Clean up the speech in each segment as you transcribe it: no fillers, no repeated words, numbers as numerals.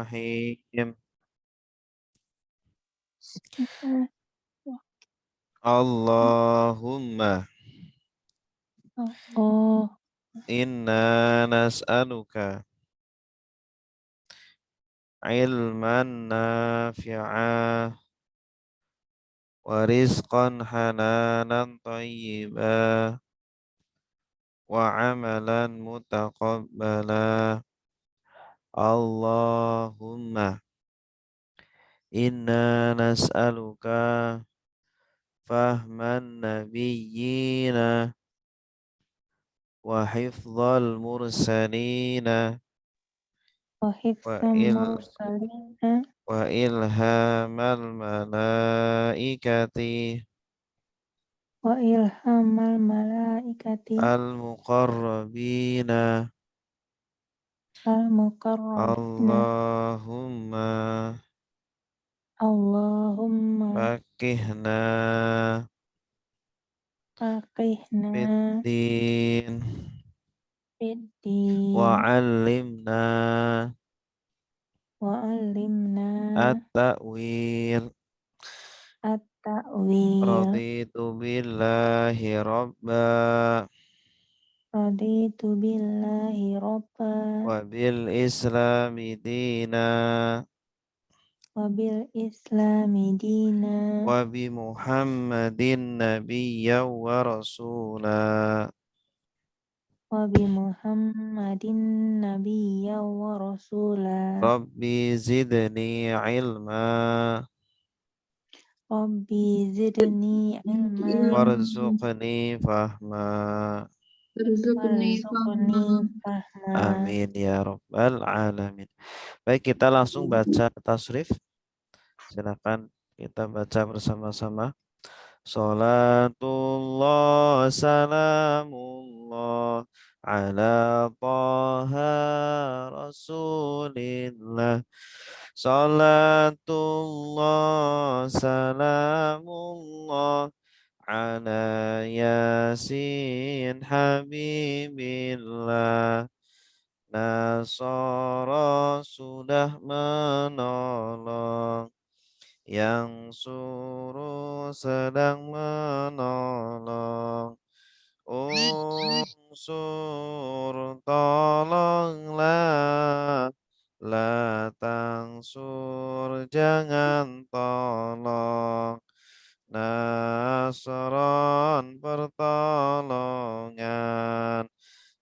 Bismillahirrahmanirrahim. Bismillahirrahmanirrahim. Allahumma Allah inna nas'aluka ilman nafi'a wa rizqan halalan tayyiba wa amalan mutaqabbala. Allahumma inna nas'aluka fahman nabiyyina wa hifdzal mursalina wa wa hifdzal il mursalina wa ilhamal malaikati wa ilhamal malaikati al-muqarrabina. al mukarrabina. Allahumma Allahumma fakihna faqihna fiddin wa fiddin 'allimna wa alimna at-ta'wil. at-ta'wil. Raditu billahi rabba Raditu billahi robba wa bil islami dina wa bil islami dina wa bi Muhammadin nabiyya wa rasula. wa bi Muhammadin nabiyya wa rasula. Rabbi zidni ilma Rabbi zidni ilma warzuqni fahma. warzuqni fahma. Amin ya rabbal alamin. Baik, kita langsung baca tasrif. Silakan kita baca bersama-sama. Salatullah salamullah ala taha rasulillah. Salatullah salamullah ala yasin habibillah. Nasara sudah menolong, yang suruh sedang menolong. Unsur tolonglah, la tangsur jangan tolong. Nasron pertolongan,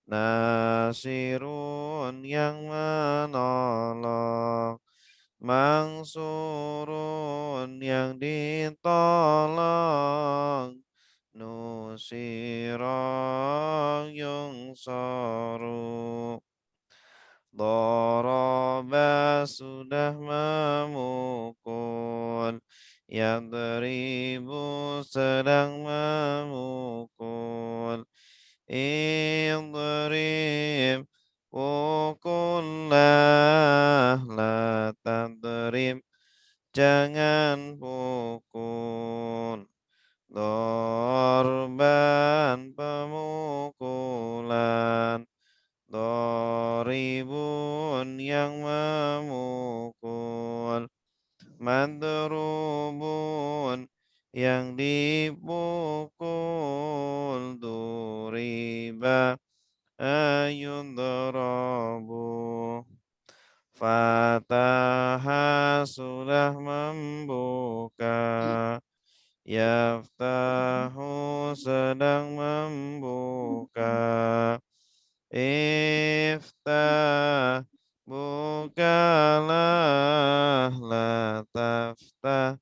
nasirun yang menolong. Mangsurun yang ditolong, nusirong yung soru. Doroba sudah memukul, yadribu sedang memukul. Idrib pukullah, la tadrib jangan pukul. Dorban pemukulan, doribun yang memukul. Madrubun yang dipukul. Duriba ayudrabu. Fataha sudah membuka, yaftahu sedang membuka. Iftah bukalah, la taftah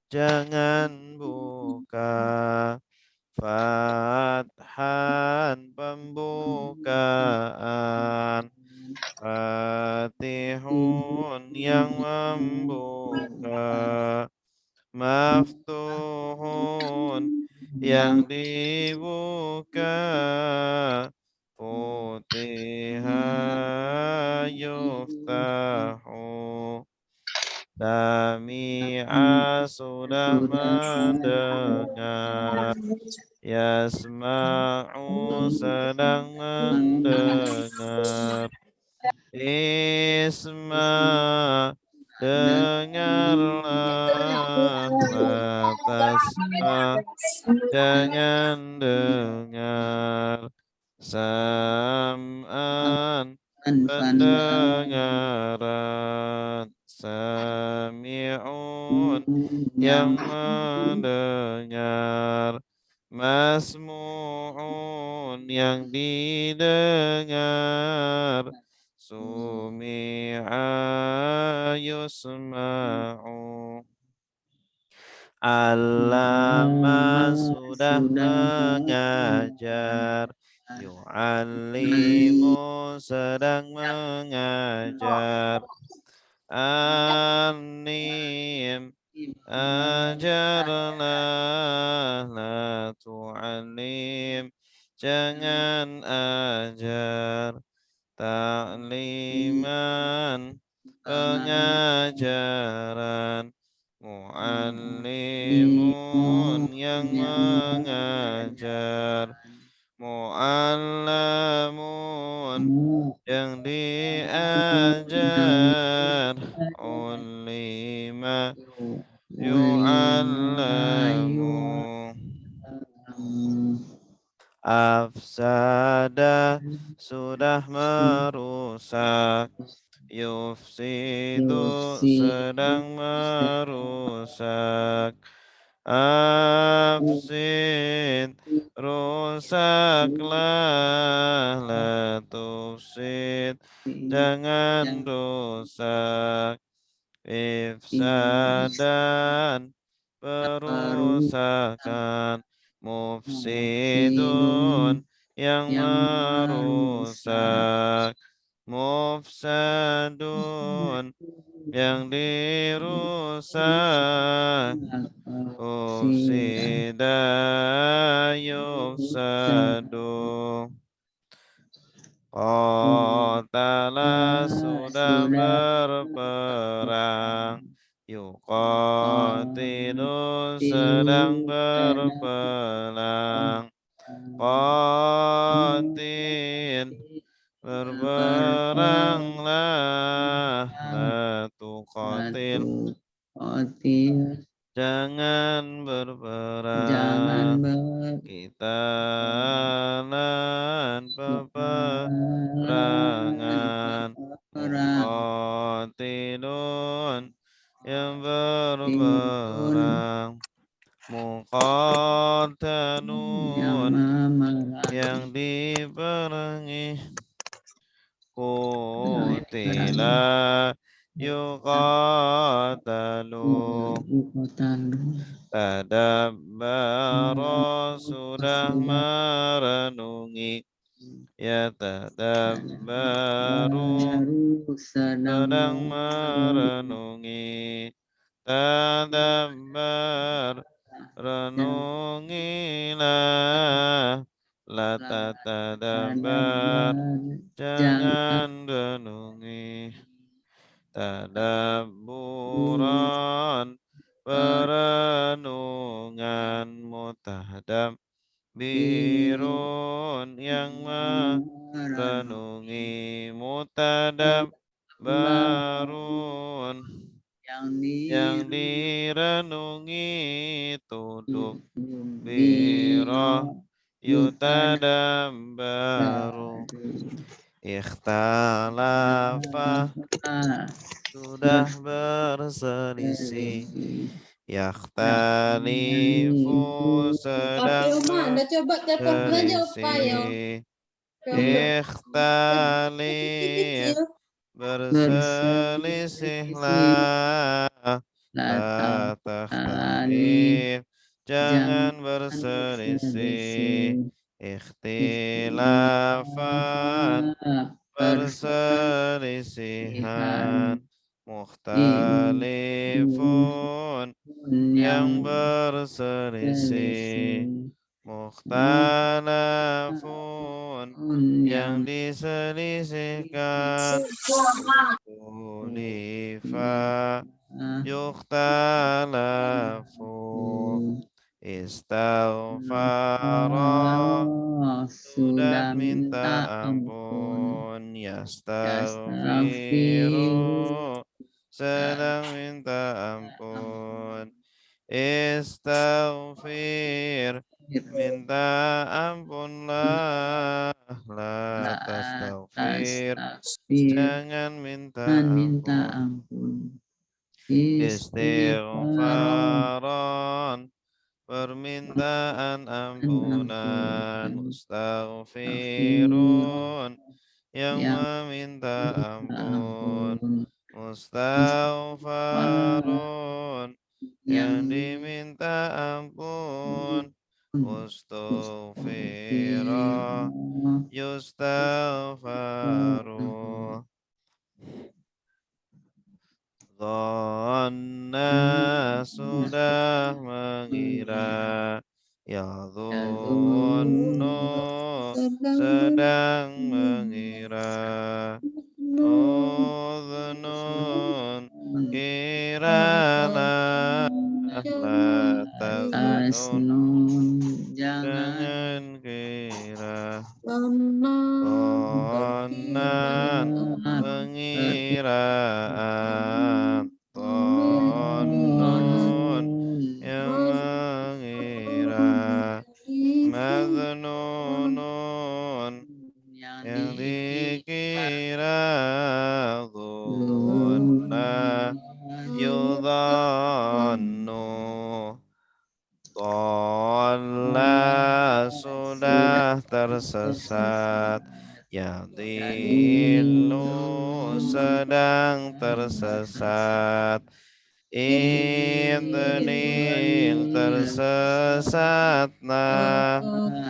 jangan buka. Fathan pembukaan, Fatihun yang membuka. Maftuhun yang dibuka. Futiha yuftahu. Sami'a sudah mendengar. Yasma'u sedang mendengar. Isma, dengarlah, la tasma, jangan dengar, sam'an, pendengaran, sami'un, yang mendengar, masmu'un, yang didengar, sumi'a yusma'u. Allama, sudah mengajar, yu'allimu, sedang mengajar, anim, ajarlah, la tu'alim, jangan ajar, ta'liman, pengajaran, mu'allimun, yang mengajar, mu'allamun, yang diajar, ulima, yu'allamu. Afsada, sudah merusak, yufsidu, sedang merusak, afsid, rusaklah, la tufsid, jangan rusak, ifsadan, perusakan, mufsidun, yang merusak, mufsadun, yang dirusak, ufsida, yufsadu. Qatala, sudah berperang, yuqatilu, sedang berperang, qatil, berperanglah, la tuqatil, jangan berperang, qitalan, peperangan, muqatilun, yang berperang, muqatalun, yang diperangi, qutila, yuqatalu, tadabbara, sudah merenungi, yatadabbaru, sedang merenungi, tadabbar, renungilah, la tatadabbar, jangan renungi, tadabburan, perenungan, mutadabbirun, yang merenungi, mutadabbarun, yang direnungi, tuduk biro, yutadabbaru, ikhtalafa, sudah berselisih, yakhtalifu, sedang berselisih, ikhtalif, berselisihlah, la takhtalif, jangan berselisih, ikhtilafan, perselisihan, mukhtalifun, yang berselisih, mukhtalafun, yang diselisihkan, ulifa, yukhtalafu, istaghfara, sudah minta ampun, yastaghfiru, sedang minta ampun. Istaghfir, minta ampunlah. La tastaghfir, jangan minta ampun. Istighfaran, permintaan ampunan. Mustaghfirun, yang meminta ampun. Mustaghfarun, yang diminta ampun. Mustaghfirah, yustaghfaru. Dhanna, sudah mengira. Yadhunnu, sedang mengira. Udhnun, kiralah. La taznun, jangan kira. Dhannan, pengiraan. Dhannun, yang mengira. Madhnunun, yang dikira. Dhunna, yudhannu. Dhalla, sudah tersesat. Yadhillu, sedang tersesat. Idlil, tersesatlah.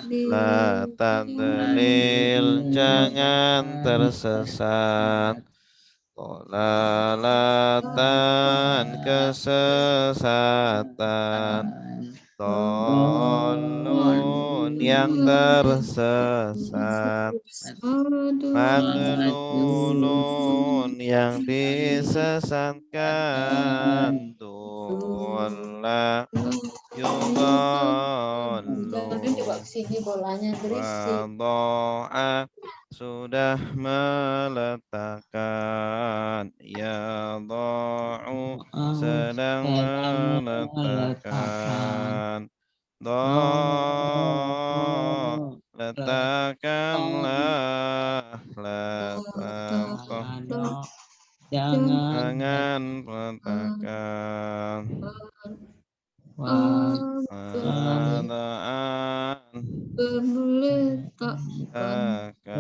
La tadlil, jangan tersesat. Dhalalatan, kesesatan. Dhalun, yang tersesat. Madlulun, yang disesatkan. Dhalla, yudhallu. Wado'a, sudah meletakkan. Yadha'u, sedang meletakkan. Letakkanlah. Letakkan, jangan letakkan. Wada'an,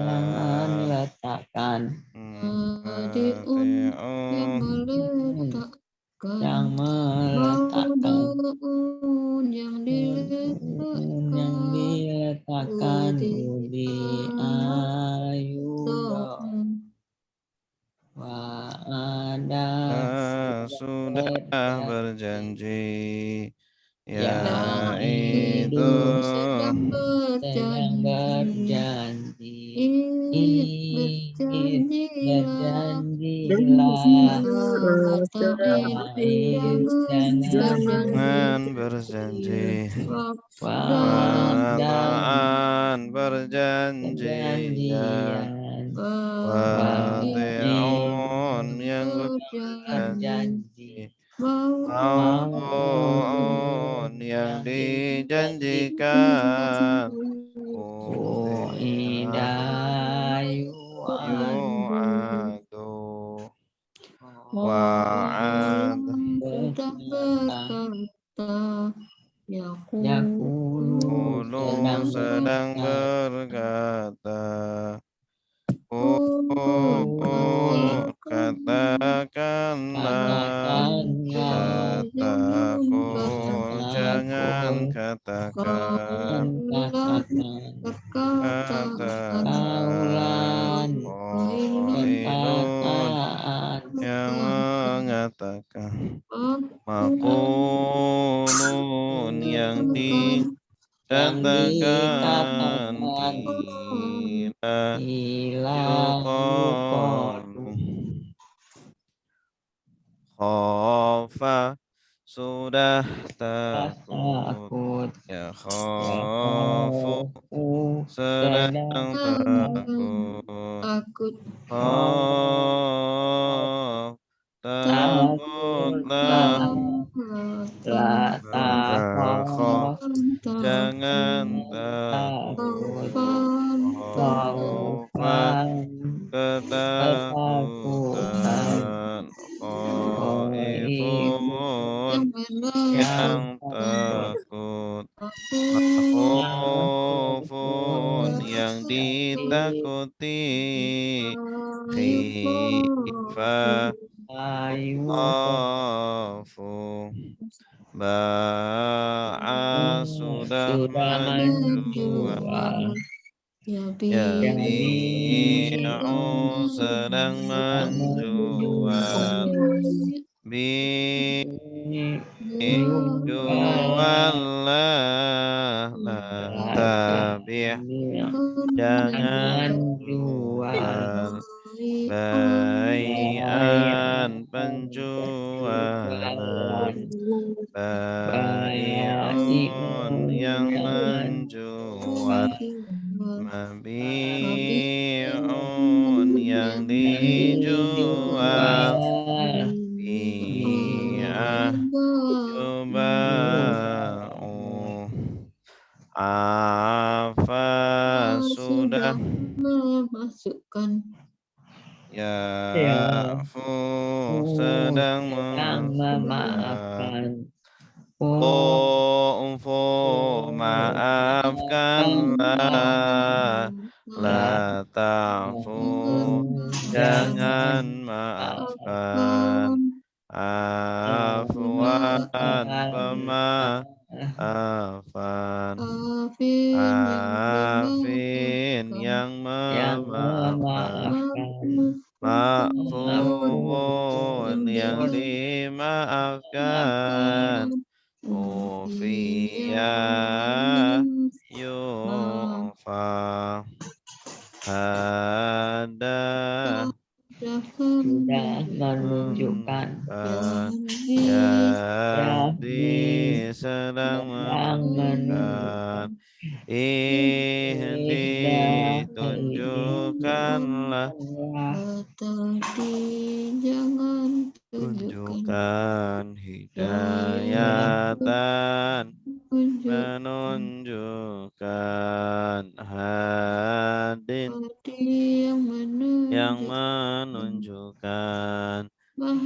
Jangan letakkan. Yang meletakkan. Yang diletakkan. Udi ayudo. Wa'ada, sudah berjanji. Yaitu sedang berjanji. Berjanjilah. Jangan berjanji. Wada'an, berjanjian. Wadi'un, yang berjanji. Mau'un, yang dijanjikan. Yu'adu, wa'ad. Yaqulu, sedang berkata. Katakanlah. La taqul, jangan katakan. Katakan. Qailun, yang mengatakan. Maqulun, yang dikatakan. Yuqalu, khafa, sudah takut. Ya khafu, sedang takut. Khaf, la takhof, takhaf jangan takut, khaufan, taufan ketakutan ketakutan, khaifun, yang yang takut takut, takut makhufun, yang ditakuti, khifa, ayu khafu, ba'a sudah sudah menjual, menjual yabi'u Yabi'u sedang sedang menjual, menjual bi jual jualah la tabi' jangan jangan jual jual, bai'an penjualan, penjualan bai'un bai'un yang yang menjual, mabi'un yang yang dijual, dijual bi'ah yuba'u, afa sudah memasukkan ya yafu sedang sedang memaafkan, memaafkan fu maafkanlah, la ta'fu jangan jangan maafkan, afwan pemaafan, Afin afin yang yang memaafkan, memaafkan ma'fuun yang maafkan dimaafkan, ufiya yu'fa, ada sudah menunjukkan Yahdi Yahdi sedang sedang menunjukkan, menunjukkan ihdi tunjukkanlah, tadi jangan tunjukkan hidayatan, menunjukkan hadin yang menunjukkan,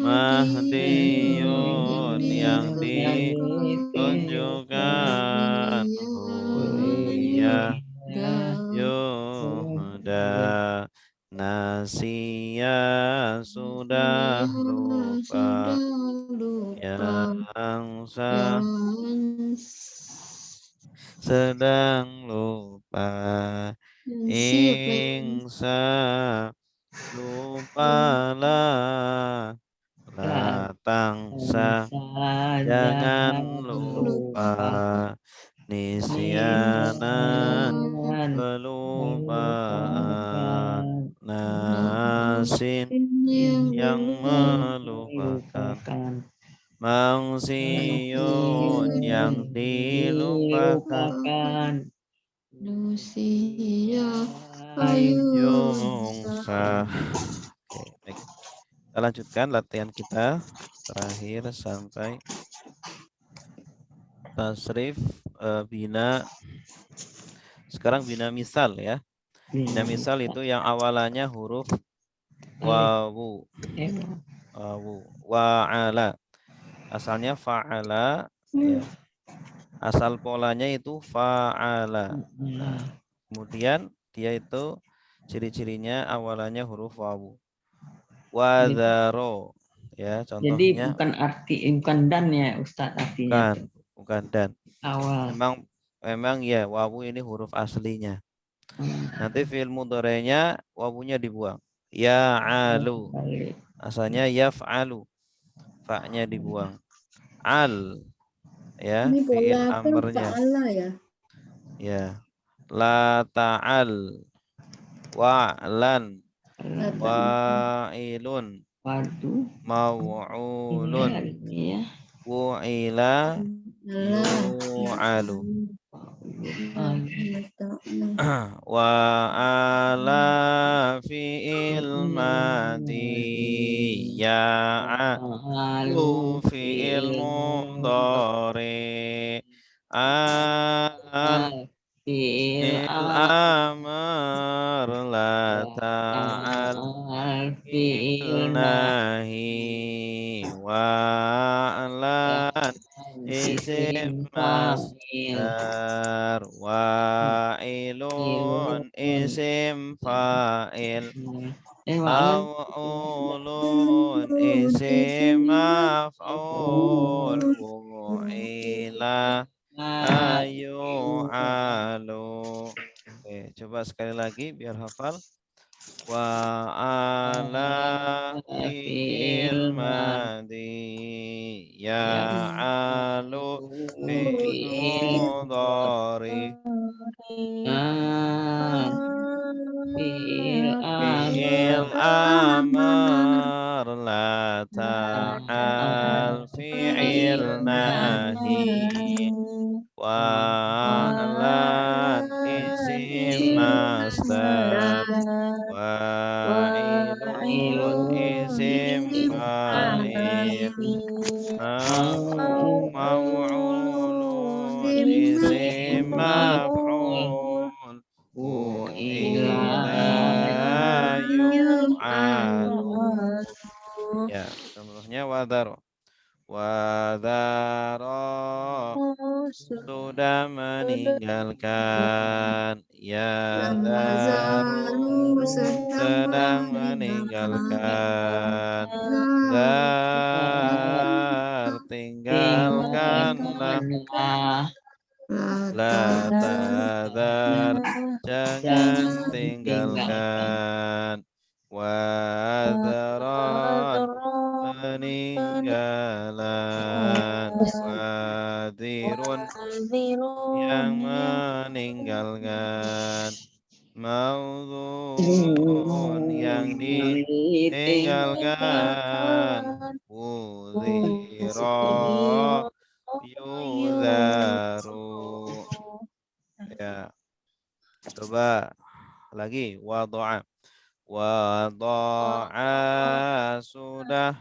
mahdiyun yang ditunjukkan, hudiyah yuhda, nasiyah sudah lupa, yang sedang lupa, ingsa lupalah, la tangsa jangan lupa, nisyanan kelupaan, nasin yang melupakan, mangsiun yang dilupakan, yungsa. Oke, baik. Kita lanjutkan latihan kita terakhir sampai tasrif bina. Sekarang bina misal ya. Bina misal itu yang awalannya huruf wawu. Wawu. Wa'ala. Asalnya fa'ala ya. Asal polanya itu fa'ala. Nah, kemudian dia itu ciri-cirinya awalannya huruf wawu. Wadharo ya, Jadi contohnya bukan dan ya Ustadz artinya bukan dan. awal. Memang ya wawu ini huruf aslinya. Nanti fi'il mudhari'nya wawunya dibuang. Ya alu. Asalnya yaf'alu. Fa-nya dibuang. Al ya, Ini fi'il pola apa amrnya. fa'ala ya? Ya. La ta'al. Wa'lan. Wa'ilun. Waduh. Maw'ulun. Ini ya. Wu'ila yu'alu. wa ala fi'il madi ya'alu fi'il mudhari al fi'il amr la ta'al fi'il nahi wa lan isim masdar wa ilun isim fa'il maf'ulun isim maf'ul fu'ila ayu alu. Oke, coba sekali lagi biar hafal. Wa ala fi'il madi ya'alu fi'il mudhari fi'il amr la ta'al fi'il nahi wa lan isim masdar wa ilun isim fa'il maw'ulun isim maf'ul fu'ila yu'alu. Ya, contohnya wadaro. Wadaro sudah meninggalkan. Ya daru sedang meninggalkan. Dar tinggalkanlah. La tadar jangan tinggalkan. Wadaran peninggalan. Wadirun yang meninggalkan. Maudhu'un yang ditinggalkan. Udhira yudharu. Ya, coba lagi. Wadu'a. Wadu'a sudah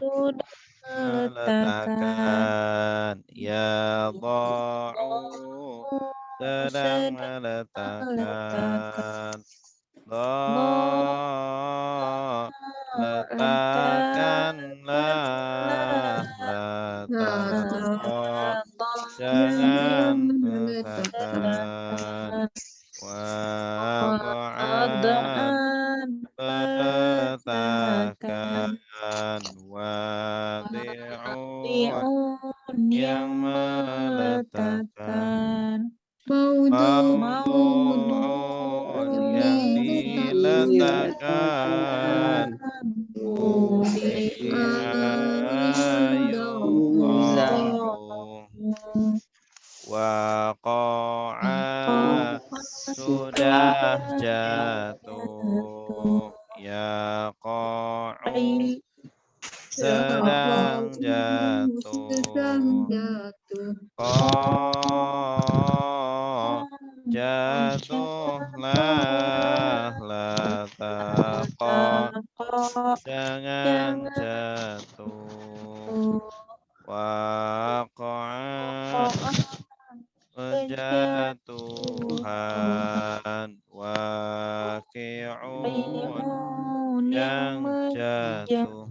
meletakkan. Ya du'u sedang meletakkan. Letakkanlah. Letakkan jangan letakkan. Wada'an meletakkan. Wadi'un yang meletakkan. Maudhu'un yang diletakkan. Wudi'a yudharu. Waqa'a sudah jatuh. Yaqa'u sedang jatuh. Jatuhlah. La taqa jangan jatuh. Waqa'a kejatuhan. Waqi'un yang jatuh.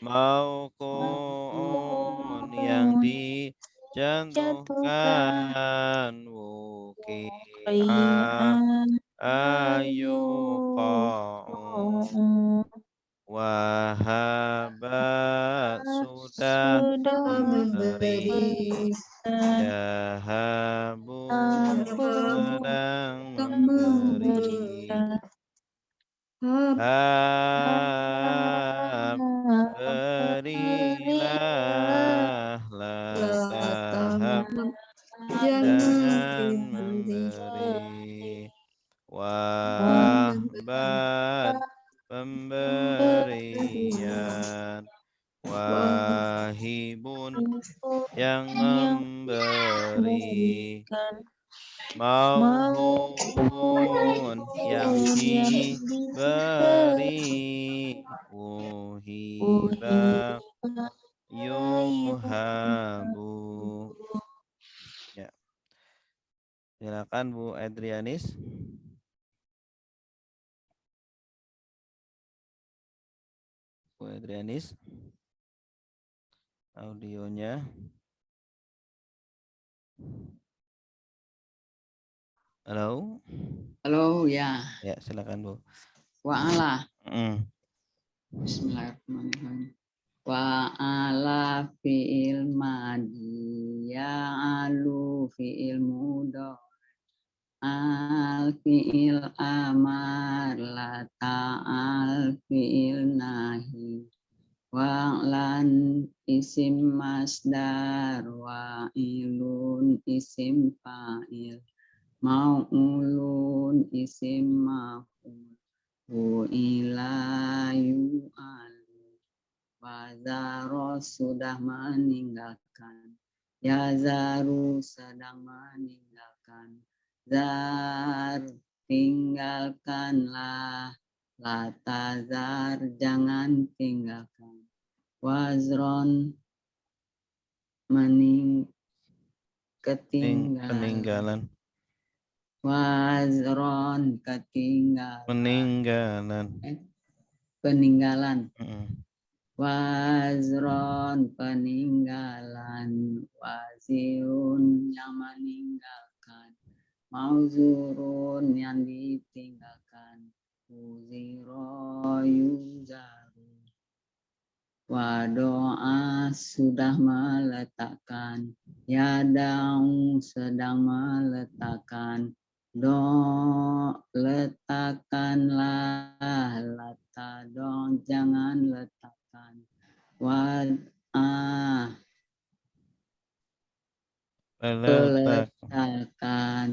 Mauqu'un yang dijatuhkan. Wuqi'a ayuqa'u. Wahaba sudah memberi. Yahabu sedang memberi. Hab berilah. La tahab jangan memberi. Wahban pemberian. Wahibun yang memberi. Mauhubun yang diberi. Uhiba yuhabu. Ya, silakan Bu Adrianis. Bu Adrianis, audionya. Halo. Halo, ya. Ya, silakan Bu. Wa'ala. Mm. Bismillahirrahmanirrahim. Wa'ala fi'il madi ya'alu fi'il mudhari. Al fi'il amar la ta'al fi'il nahi. Wa'lan isim masdar wa ilun isim fa'il. Mau'ulun isim maf'ul. Ila yu'alu. Wazaro sudah meninggalkan. Yazaru sedang meninggalkan. Zar tinggalkanlah. Latazar jangan tinggalkan. Wazron ketinggalan. Wazron ketinggalan. Peninggalan. Wazron peninggalan. Wazirun yang meninggalkan. Mauzurun yang ditinggalkan. Uziro yuzaru. Wadoa sudah meletakkan. Yadang sedang meletakkan. Letakkanlah. Latadong jangan letakkan. Meletakkan.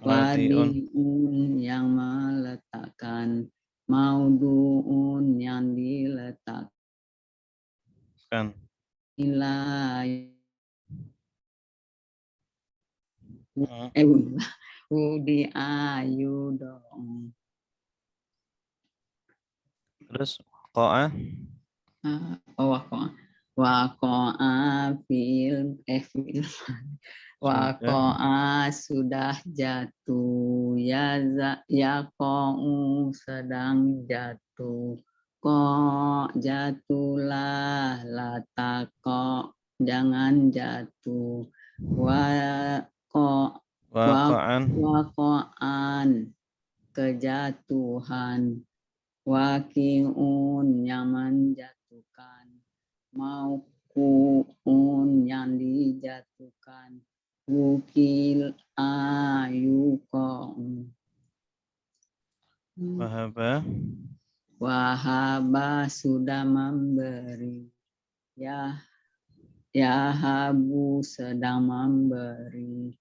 Wadiun yang meletakkan. Mauduun yang diletakkan. Nilai Udi ayu dong. Terus koa? Wakoa fil Wakoa sudah jatuh. Yakou sedang jatuh. Kok jatuhlah. Latako jangan jatuh. Wakoan kejatuhan. Wakiun yang menjatuhkan. Maukuun yang dijatuhkan. Wukil ayukom. Wahaba sudah memberi. Yahabu sedang memberi.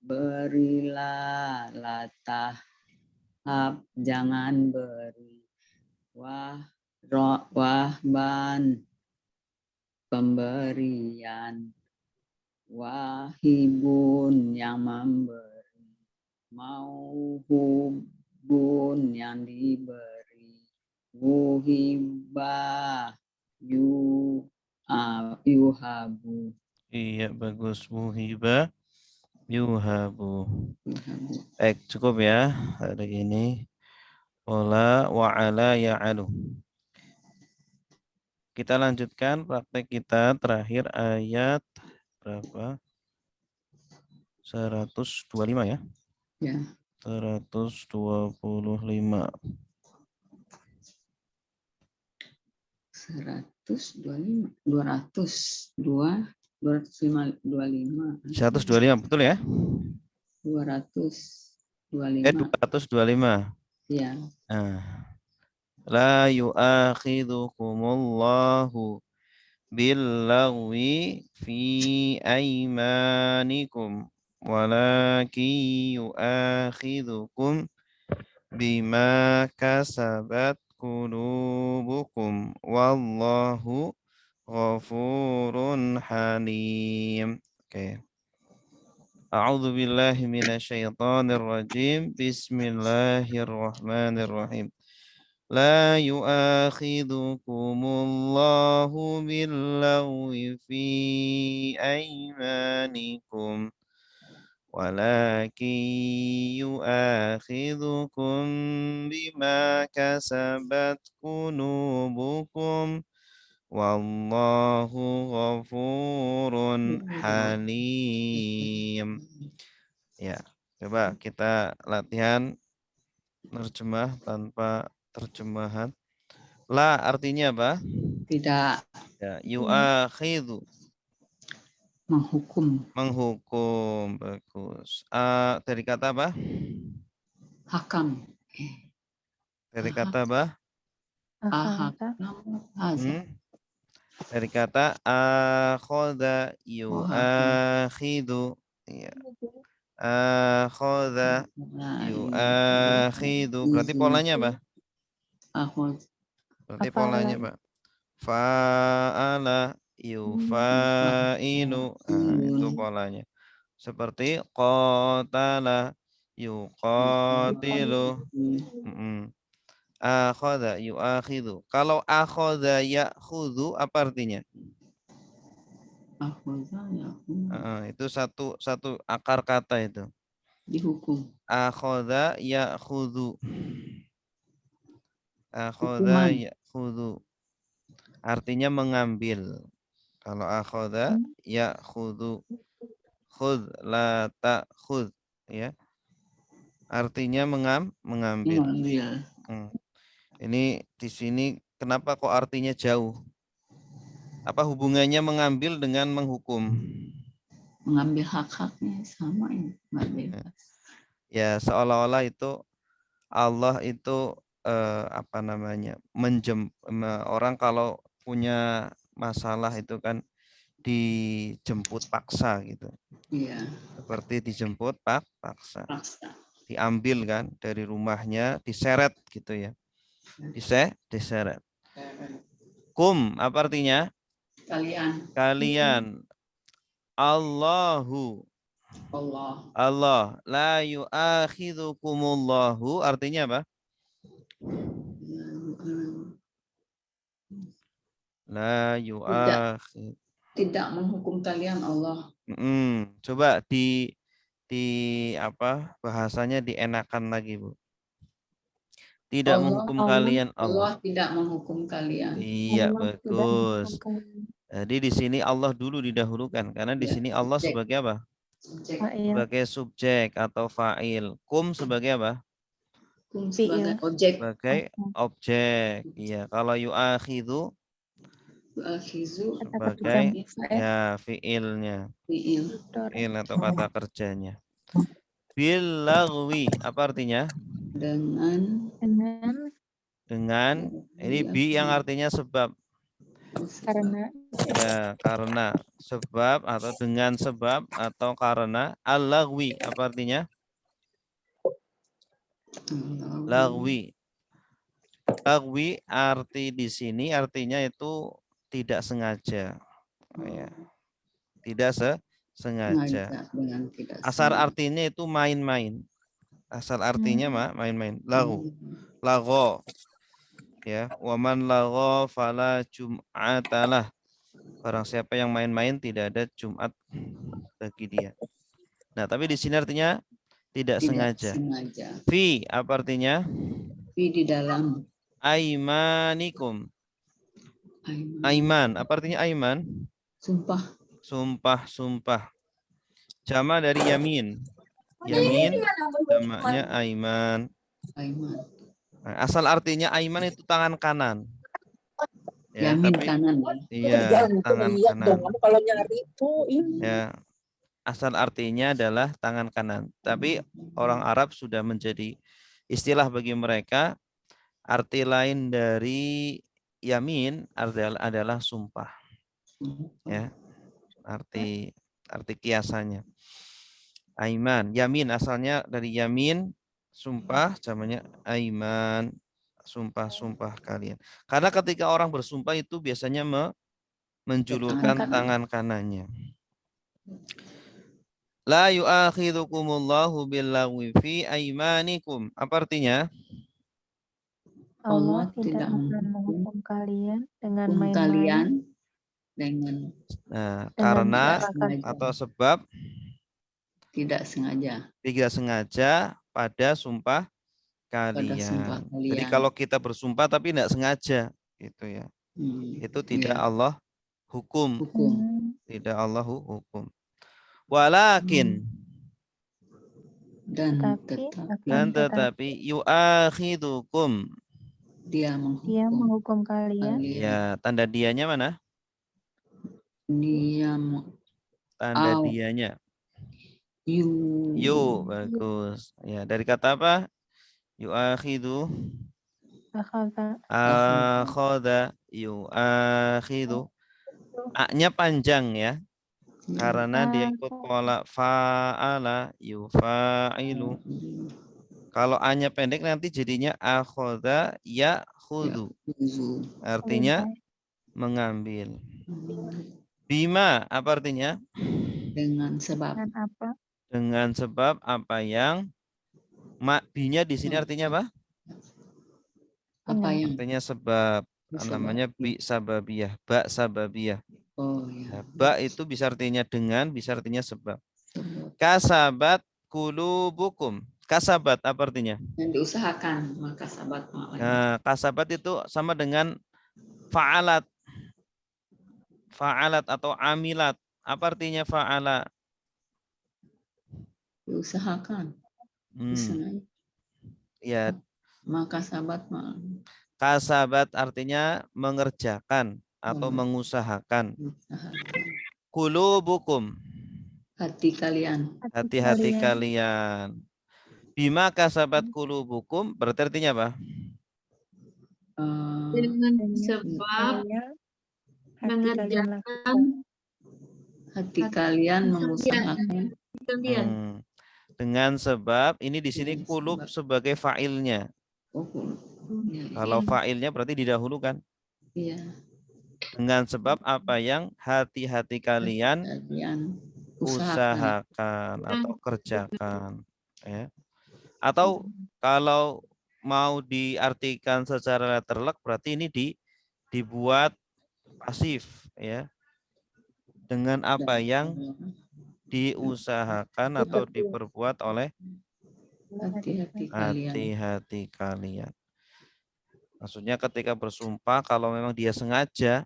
Berilah. Latah jangan beri. Wahban pemberian. Wahibun yang memberi. Mauhubun yang diberi. Wuhibah yuhabu. Iya, bagus. Wuhiba yuhabu. Baik, cukup ya hari ini. Wala wa'ala ya'alu. Kita lanjutkan praktek kita terakhir ayat berapa? 125 ya? Ya. 125. 125, betul ya? 225. Iya. La yu'akhidhukumullahu billagwi fi aymanikum walakin yu'akhidhukum bima kasabat qulubukum wallahu ghafurun halim. Oke. A'udzu billahi minasyaitonir rajim. Bismillahirrahmanirrahim. La yu'akhidhukumullahu billaghwi fi aymanikum walakin yu'akhidhukum bima kasabat qulubukum wallahu ghafurun halim. Ya, coba kita latihan nerjemah tanpa terjemahan. La artinya apa? Tidak Ya, yu'akhidhu menghukum. menghukum. Bagus. Dari kata apa? Hakam. Dari kata apa? Ahakam. Dari kata akhadha yu'akhidhu. Ya. Akhadha yu'akhidhu. Berarti polanya apa? Berarti polanya apa? Fa'ala yufa'ilu. Itu polanya. Seperti qatala yuqatilu. Akhadha yu'akhidhu. Kalau akhadha ya'khudhu apa artinya? Itu satu akar kata itu. Dihukum. Akhadha ya'khudhu. Akhadha ya'khudhu. Artinya mengambil. Kalau akhadha ya'khudhu. Khudh la ta'khudh, ya. Artinya mengambil. Ini di sini kenapa kok artinya jauh? Apa hubungannya mengambil dengan menghukum? Mengambil hak-haknya sama ya, nggak bebas. Ya, seolah-olah itu Allah itu orang kalau punya masalah itu kan dijemput paksa gitu. Iya. Seperti dijemput paksa. Diambil kan dari rumahnya, diseret gitu ya. Diseret. Kum apa artinya? Kalian. Allahu. Allah. La yu'akhidhukumullahu artinya apa? La yu'akhid. Tidak menghukum kalian Allah. Coba di apa bahasanya dienakan lagi, Bu. Tidak menghukum kalian Allah. Allah tidak menghukum kalian. Iya, bagus. Jadi di sini Allah dulu didahulukan karena di sini Allah sebagai apa? Sebagai subjek atau fa'il. Kum sebagai apa? Kum sebagai objek. Sebagai objek. Iya, kalau yu'akhidhu sebagai ya fi'ilnya. Fi'il atau kata kerjanya. Bil lagwi apa artinya? Dengan ini bi yang artinya sebab. Karena sebab atau dengan sebab atau karena. Al-lagwi apa artinya? Lagwi. Lagwi arti di sini artinya itu tidak sengaja. Ya. Tidak sengaja. Asal artinya itu main-main. Asal artinya main-main. Lago. Ya, waman lago fala jum'atalah. Barang siapa yang main-main tidak ada Jumat bagi dia. Nah, tapi di sini artinya tidak sengaja. Fi apa artinya? Fi di dalam. Aimanikum. Aiman apa artinya aiman? Sumpah. Jama dari yamin. Yamin jamaknya aiman. Nah, asal artinya aiman itu tangan kanan. Ya, yamin tapi, kanan. Iya, tangan kanan. Kalau nyari itu ya, asal artinya adalah tangan kanan. Tapi orang Arab sudah menjadi istilah bagi mereka. Arti lain dari yamin adalah sumpah. Ya. Arti kiasannya. Aiman, yamin asalnya dari yamin, sumpah namanya aiman, sumpah kalian. Karena ketika orang bersumpah itu biasanya menjulurkan tangan kanannya. La yu'akhidukumullahu billagwi fi aymanikum. Apa artinya? Allah Allah tidak tidak akan menghukum menghukum kalian dengan kalian main-main dengan Nah, dengan karena tidak mendustakan sengaja, atau sebab tidak sengaja tidak sengaja pada sumpah pada sumpah kalian. Jadi kalian. kalau kita bersumpah tapi tidak sengaja, itu ya. Itu tidak Iya, Allah hukum, hukum. tidak Allah hukum. Walakin Dan dan tetapi tetapi yu'akhidukum. dia dia menghukum menghukum kalian kalian. Ya, tanda dianya mana? Dia Tanda au dianya. you Bagus. Ya, dari kata apa? Yu'akhidu, akhadha akhadha, yu'akhidu. A-nya panjang ya. Karena dia ikut pola fa'ala, yufa'ilu. Kalau A-nya pendek nanti jadinya akhadha ya'khudhu. Artinya mengambil. Bima apa artinya? dengan sebab dan apa Dengan sebab apa yang binya di sini artinya apa? apa yang Artinya sebab, namanya disebabkan. bi sababiyah, ba sababiyah. Oh ya, Nah, ba itu bisa artinya dengan, bisa artinya sebab. sebab Kasabat kulubukum. Kasabat apa artinya? yang diusahakan maka sabat malah. Nah, kasabat itu sama dengan fa'alat. Fa'alat atau amilat. Apa artinya fa'ala? Diusahakan. Disengaja. Ya, Maka sabat malah. kasabat artinya mengerjakan atau mengusahakan. Kulubukum. Hati kalian. Hati-hati kalian. Bima kasabat kulubukum berarti artinya apa? dengan sebab hati kalian lakukan hati kalian mengusahakan Dengan sebab ini di sini Dengan kulub sebab. sebagai fa'ilnya. Ya, Kalau fa'ilnya berarti didahulukan. iya. Dengan sebab apa yang hati-hati kalian usahakan atau kerjakan. Ya. Atau kalau mau diartikan secara letterlek berarti ini dibuat pasif ya. Dengan apa yang diusahakan atau diperbuat oleh hati-hati kalian. Maksudnya ketika bersumpah kalau memang dia sengaja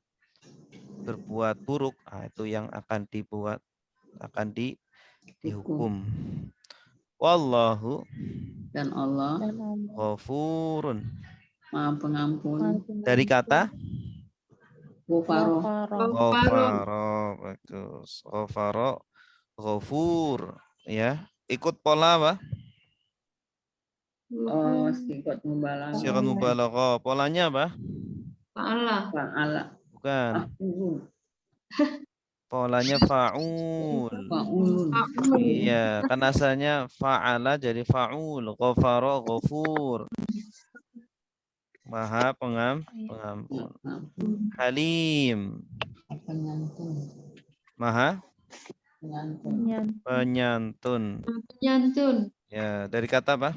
berbuat buruk, itu yang akan dihukum. Wallahu dan Allah ghafurun. Maha Pengampun. Dari kata Ghafaro. ghafaro, bagus. Ghafaro, ghafur, ya. Ikut pola apa? Sifat mubalaghah. Sirat mubalaghah. Polanya apa? Fa'ala. Bukan. Polanya fa'ul. Fa'ulun. Iya, kan asalnya fa'ala jadi fa'ul. Ghafaro, ghafur. Maha pengampun. Halim. Maha penyantun. Ya, dari kata apa?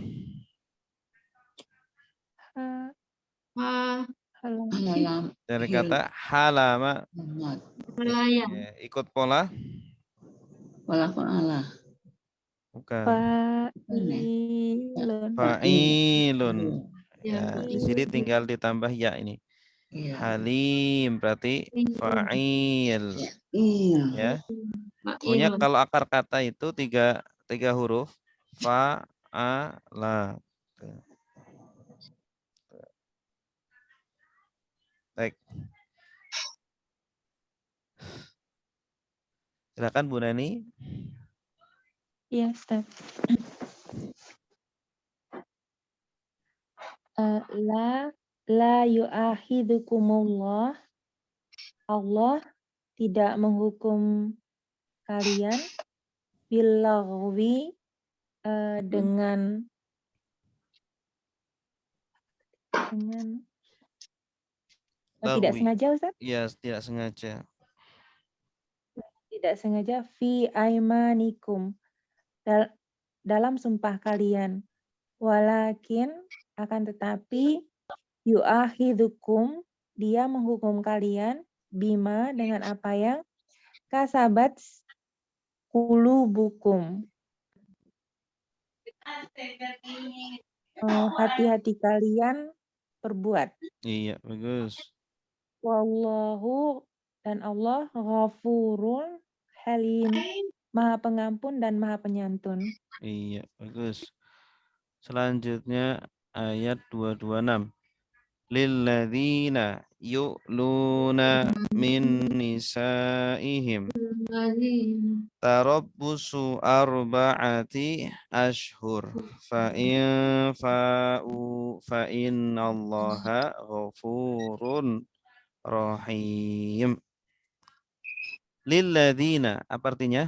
Dari kata halama. Ya, ikut pola? Pola fa'ala. Bukan. fa'ilun Fa'ilun. Ya, di sini tinggal ditambah ya ini. Halim berarti fa'il. Ya. Pokoknya kalau akar kata itu tiga huruf fa'ala. Baik. Silakan Bu Nani. ya Ustaz. La yu'akhidukumullah, Allah tidak menghukum kalian billaghwi dengan tidak Lagwi. sengaja Ustaz? Iya, tidak sengaja. tidak sengaja fi aimanikum dalam sumpah kalian. Walakin akan tetapi yu'akhidhukum dia menghukum kalian bima dengan apa yang kasabat qulubukum hati-hati kalian perbuat. Iya, bagus. Wallahu dan Allah ghafurun halim, Maha Pengampun dan Maha Penyantun. Iya, bagus. Selanjutnya ayat 226. Lilladzina yu'luna min nisaihim tarabbusu arba'ati ashhur fa in fa'u fa innallaha ghafurun rahim. Lilladzina apa artinya?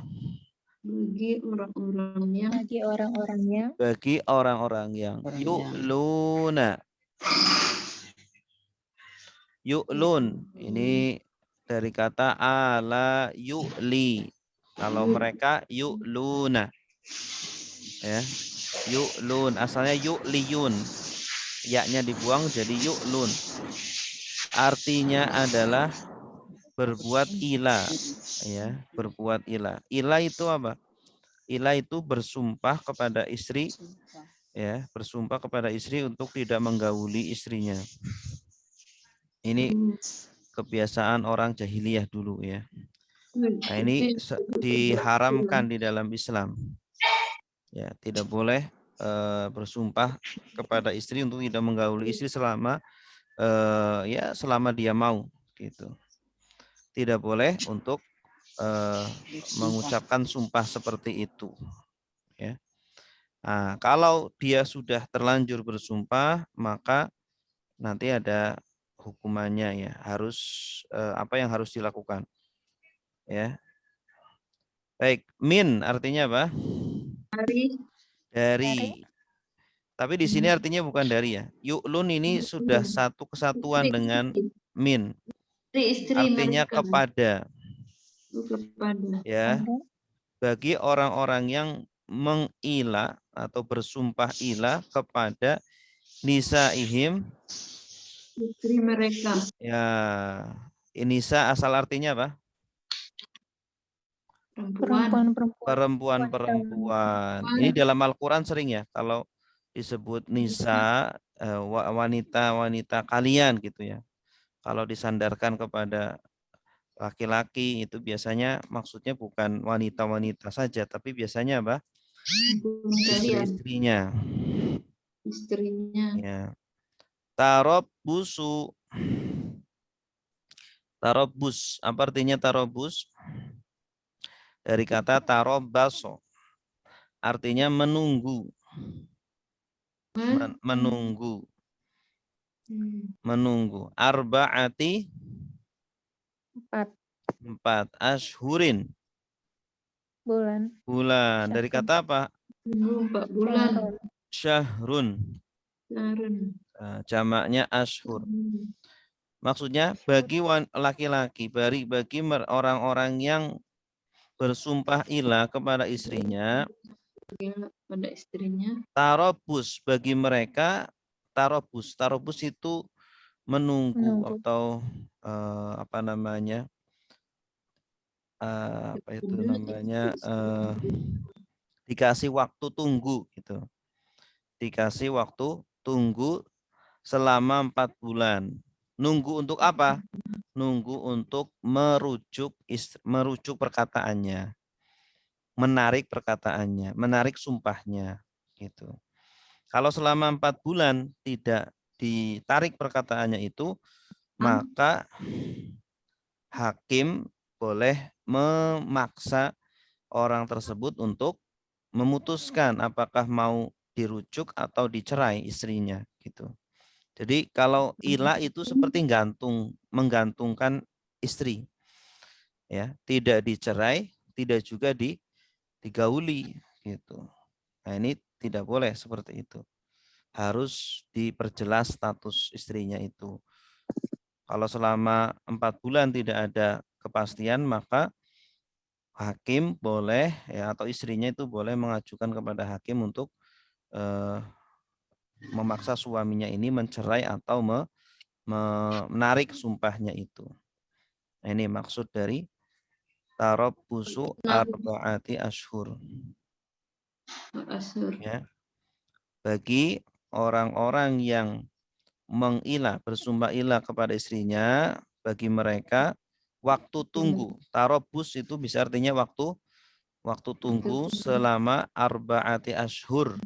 Bagi orang-orang yang Bagi orang-orang yang Yu'luna. Yu'lun ini dari kata ala yu'li. Kalau mereka yu'luna. Ya. Yu'lun asalnya yu'liyun. Ya-nya dibuang jadi yu'lun. Artinya adalah berbuat ila, ya, berbuat ila. Ila itu apa? Ila itu bersumpah kepada istri, ya, bersumpah kepada istri untuk tidak menggauli istrinya. Ini kebiasaan orang jahiliyah dulu, ya. Nah, ini diharamkan di dalam Islam. Ya, tidak boleh bersumpah kepada istri untuk tidak menggauli istri selama ya selama dia mau, gitu. Tidak boleh untuk mengucapkan sumpah seperti itu, ya. Nah, kalau dia sudah terlanjur bersumpah, maka nanti ada hukumannya, ya. Harus apa yang harus dilakukan, ya. Baik, min artinya apa? Dari. Tapi di sini artinya bukan dari, ya. Yu'lun ini sudah satu kesatuan dengan min. Artinya kepada. Ya. Bagi orang-orang yang mengila atau bersumpah ila kepada nisaihim, istri mereka. Ya, nisa asal artinya apa? Perempuan. Ini dalam Al-Quran sering, ya, kalau disebut nisa, wanita-wanita kalian, gitu, ya. Kalau disandarkan kepada laki-laki itu biasanya maksudnya bukan wanita-wanita saja, tapi biasanya apa? Istri-istrinya. Ya. Tarabbusu. Tarabbus, apa artinya tarabbus? Dari kata tarabbaso. Artinya menunggu. Menunggu. Menunggu. Arba'ati. 4 ashhurin. Bulan. Dari kata apa? 4 bulan. Syahrun. Jamaknya ashhur. Maksudnya bagi laki-laki, bagi orang-orang yang bersumpah ilah kepada istrinya, tarobus bagi mereka, tarobus itu menunggu. Atau apa namanya, dikasih waktu tunggu, gitu. Dikasih waktu tunggu selama 4 bulan. Nunggu untuk apa? Nunggu untuk merujuk perkataannya, menarik perkataannya, menarik sumpahnya, gitu. Kalau selama 4 bulan tidak ditarik perkataannya itu, maka hakim boleh memaksa orang tersebut untuk memutuskan apakah mau dirujuk atau dicerai istrinya, gitu. Jadi kalau ilah itu seperti menggantungkan istri, ya, tidak dicerai, tidak juga digauli, gitu. Nah, ini tidak boleh seperti itu. Harus diperjelas status istrinya itu. Kalau selama 4 bulan tidak ada kepastian, maka hakim boleh ya, atau istrinya itu boleh mengajukan kepada hakim untuk memaksa suaminya ini mencerai atau menarik sumpahnya itu. Nah, ini maksud dari tarabbusu arba'ati ashhur. Ya. Bagi orang-orang yang bersumpah ilah kepada istrinya, bagi mereka waktu tunggu. Tarabbus itu bisa artinya waktu tunggu selama arba'ati ashhur.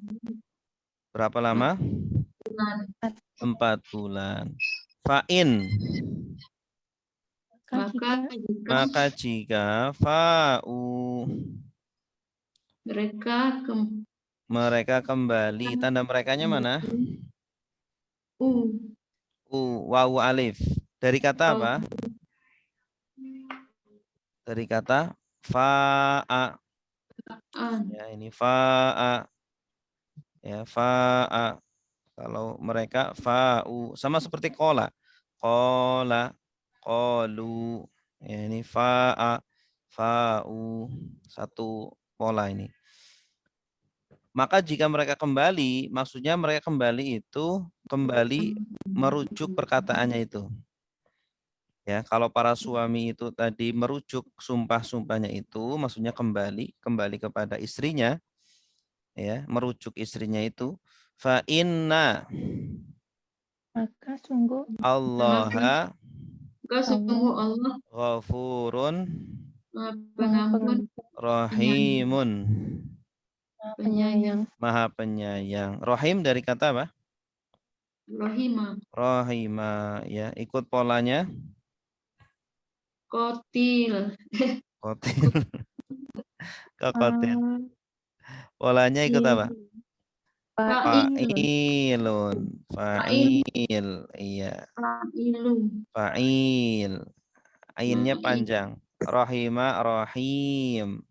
Berapa lama? 4 bulan. Fa'in. Maka jika fa'u mereka kembali, tanda merekanya mana? Wawu alif. Dari kata apa? Dari kata fa'a. Ya, ini fa'a. Ya, fa'a. Kalau mereka fa'u sama seperti kola. Kola, kolu. Ya, ini fa'a, fa'u. Satu pola ini. Maka jika mereka kembali, maksudnya mereka kembali itu kembali merujuk perkataannya itu. Ya, kalau para suami itu tadi merujuk sumpah-sumpahnya itu, maksudnya kembali kepada istrinya, ya, merujuk istrinya itu, fa inna Maka sungguh Allah Allah ghafurun Maha Pengampun, rahimun. Maha Penyayang. Maha penyayang. Rahim dari kata apa? Rahima, ya, ikut polanya. Kotil. Kotil. Polanya ikut apa? Fa'ilun. Fa'il. Iya. Fa'il. Ainnya panjang. Rahima, rahim.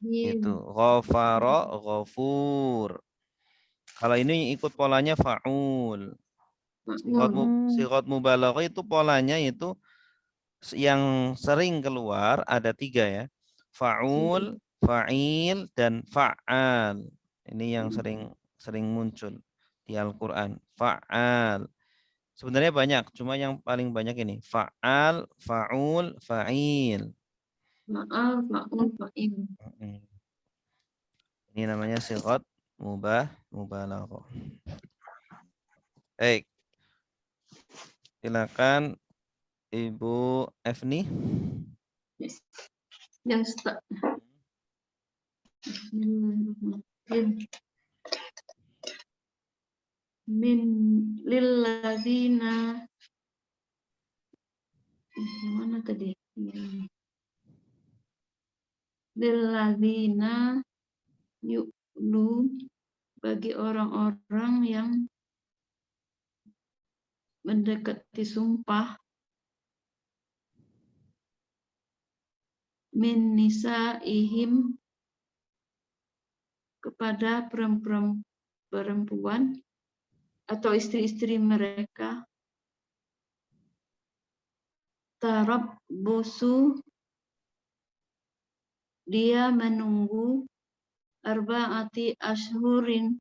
Itu. Ghafara, ghafur. Kalau ini ikut polanya fa'ul. Sigot mubalaghah itu polanya itu yang sering keluar ada 3 ya. Fa'ul, fa'il, dan fa'al. Ini yang sering muncul di Al-Quran. Fa'al. Sebenarnya banyak, cuma yang paling banyak ini. Fa'al, fa'ul, fa'il. Ini namanya sigot mubalaghah. Baik. Silakan Ibu Efni. Min lilladzina mana tadi? Lilladzina yu'lu bagi orang-orang yang mendekati sumpah min nisaihim kepada perempuan atau istri-istri mereka, tarabbusu dia menunggu arba'ati ashhurin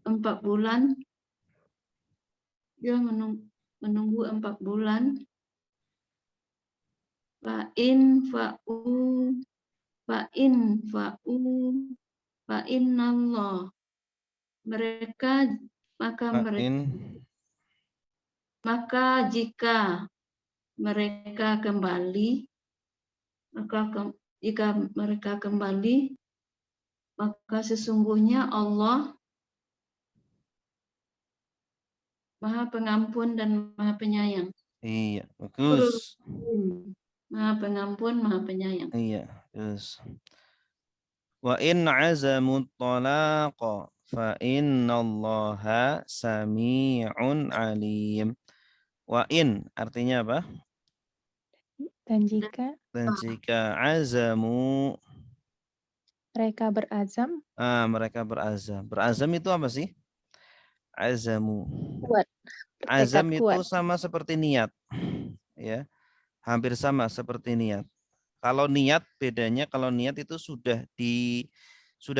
4 bulan, dia menunggu 4 bulan. Fa'in fa'innallah maka jika mereka kembali maka sesungguhnya Allah Maha Pengampun dan Maha Penyayang. Iya, bagus. Maha Pengampun, Maha Penyayang. Iya, bagus. Wa in azamu talaqa fa innallaha sami'un alim. Wa in artinya apa? Dan jika azamu mereka berazam. Mereka berazam. Berazam itu apa sih? Azamu. Kuat. Azam itu sama seperti niat. Ya. Hampir sama seperti niat. Kalau niat bedanya, kalau niat itu sudah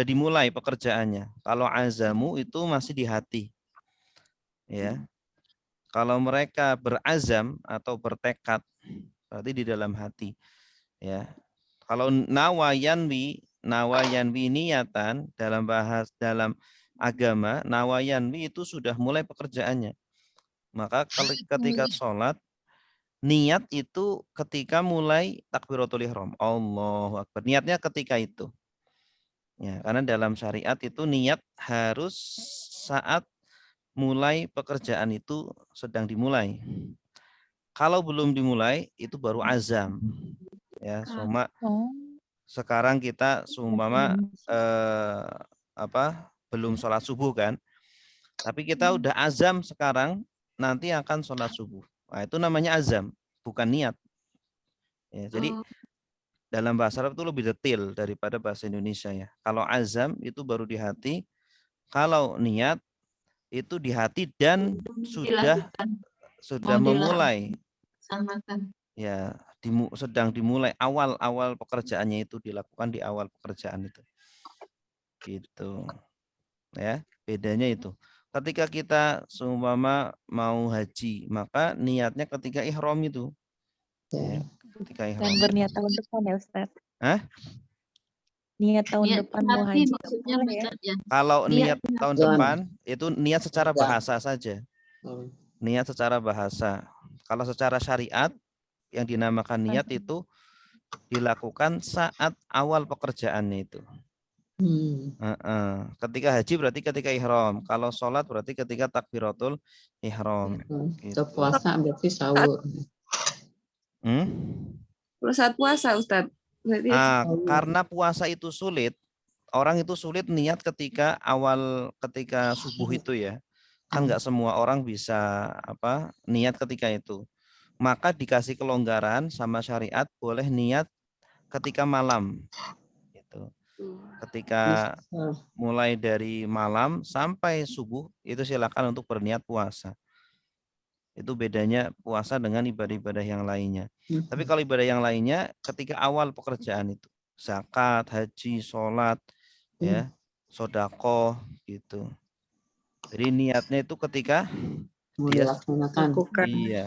dimulai pekerjaannya. Kalau azamu itu masih di hati. Ya. Kalau mereka berazam atau bertekad berarti di dalam hati. Ya. Kalau nawayanwi niatan dalam agama, nawayanwi itu sudah mulai pekerjaannya. Maka ketika sholat, niat itu ketika mulai takbiratul ihram. Allahu Akbar. Niatnya ketika itu. Ya, karena dalam syariat itu niat harus saat mulai pekerjaan itu sedang dimulai. Kalau belum dimulai itu baru azam. Ya, suma Oh, sekarang kita seumpama belum sholat subuh kan, tapi kita udah azam sekarang nanti akan sholat subuh. Nah, itu namanya azam, bukan niat. Ya, jadi dalam bahasa Arab itu lebih detail daripada bahasa Indonesia ya. Kalau azam itu baru di hati, kalau niat itu di hati dan sudah memulai. Samakan. Ya, sedang dimulai awal pekerjaannya itu dilakukan di awal pekerjaan itu. Gitu. Ya, bedanya itu. Ketika kita seumpama mau haji, maka niatnya ketika ihram itu. Ya, ketika ihram. dan berniat tahun depan ya Ustaz. Hah? Niat tahun Niat depan mau hati haji. maksudnya boleh ya? Ustaz ya. Kalau niat Niat tahun depan itu niat secara bahasa saja. Niat secara bahasa. Kalau secara syariat yang dinamakan niat itu dilakukan saat awal pekerjaannya itu. Ketika haji berarti ketika ihram. Kalau sholat berarti ketika takbiratul ihram. Gitu. Puasa berarti sahur. Kalau saat puasa Ustadz. Karena puasa itu sulit, orang itu sulit niat ketika subuh itu ya. Kan nggak semua orang bisa niat ketika itu. Maka dikasih kelonggaran sama syariat boleh niat ketika malam. Gitu. Ketika mulai dari malam sampai subuh itu silakan untuk berniat puasa. Itu bedanya puasa dengan ibadah-ibadah yang lainnya. Tapi kalau ibadah yang lainnya ketika awal pekerjaan itu, zakat, haji, sholat, ya, sedekah gitu. Jadi niatnya itu ketika dia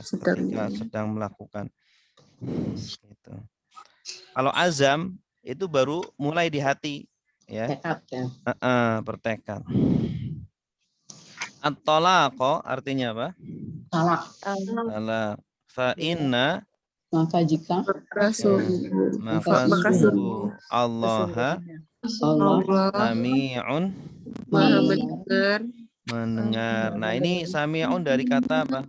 ketika sedang melakukan. Gitu. Kalau azam itu baru mulai di hati, ya. Bertekad. At-talaqo artinya apa? Talak. Fa inna Maka jika maka sungguh Allah sami'un Maha mendengar. Nah, ini sami'un dari kata apa?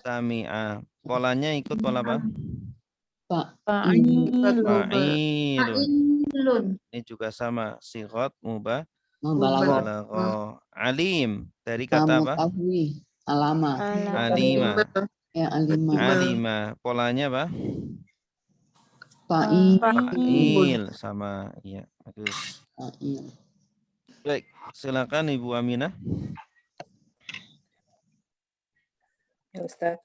Sami'a. Polanya ikut pola apa? Fa'ilun. Ini juga sama. Sighat mubalaghah. Alim dari kata apa? Alama. Alima. Polanya apa? Fa'il sama. Iya, bagus. Baik, silakan Ibu Aminah. Ya Ustaz.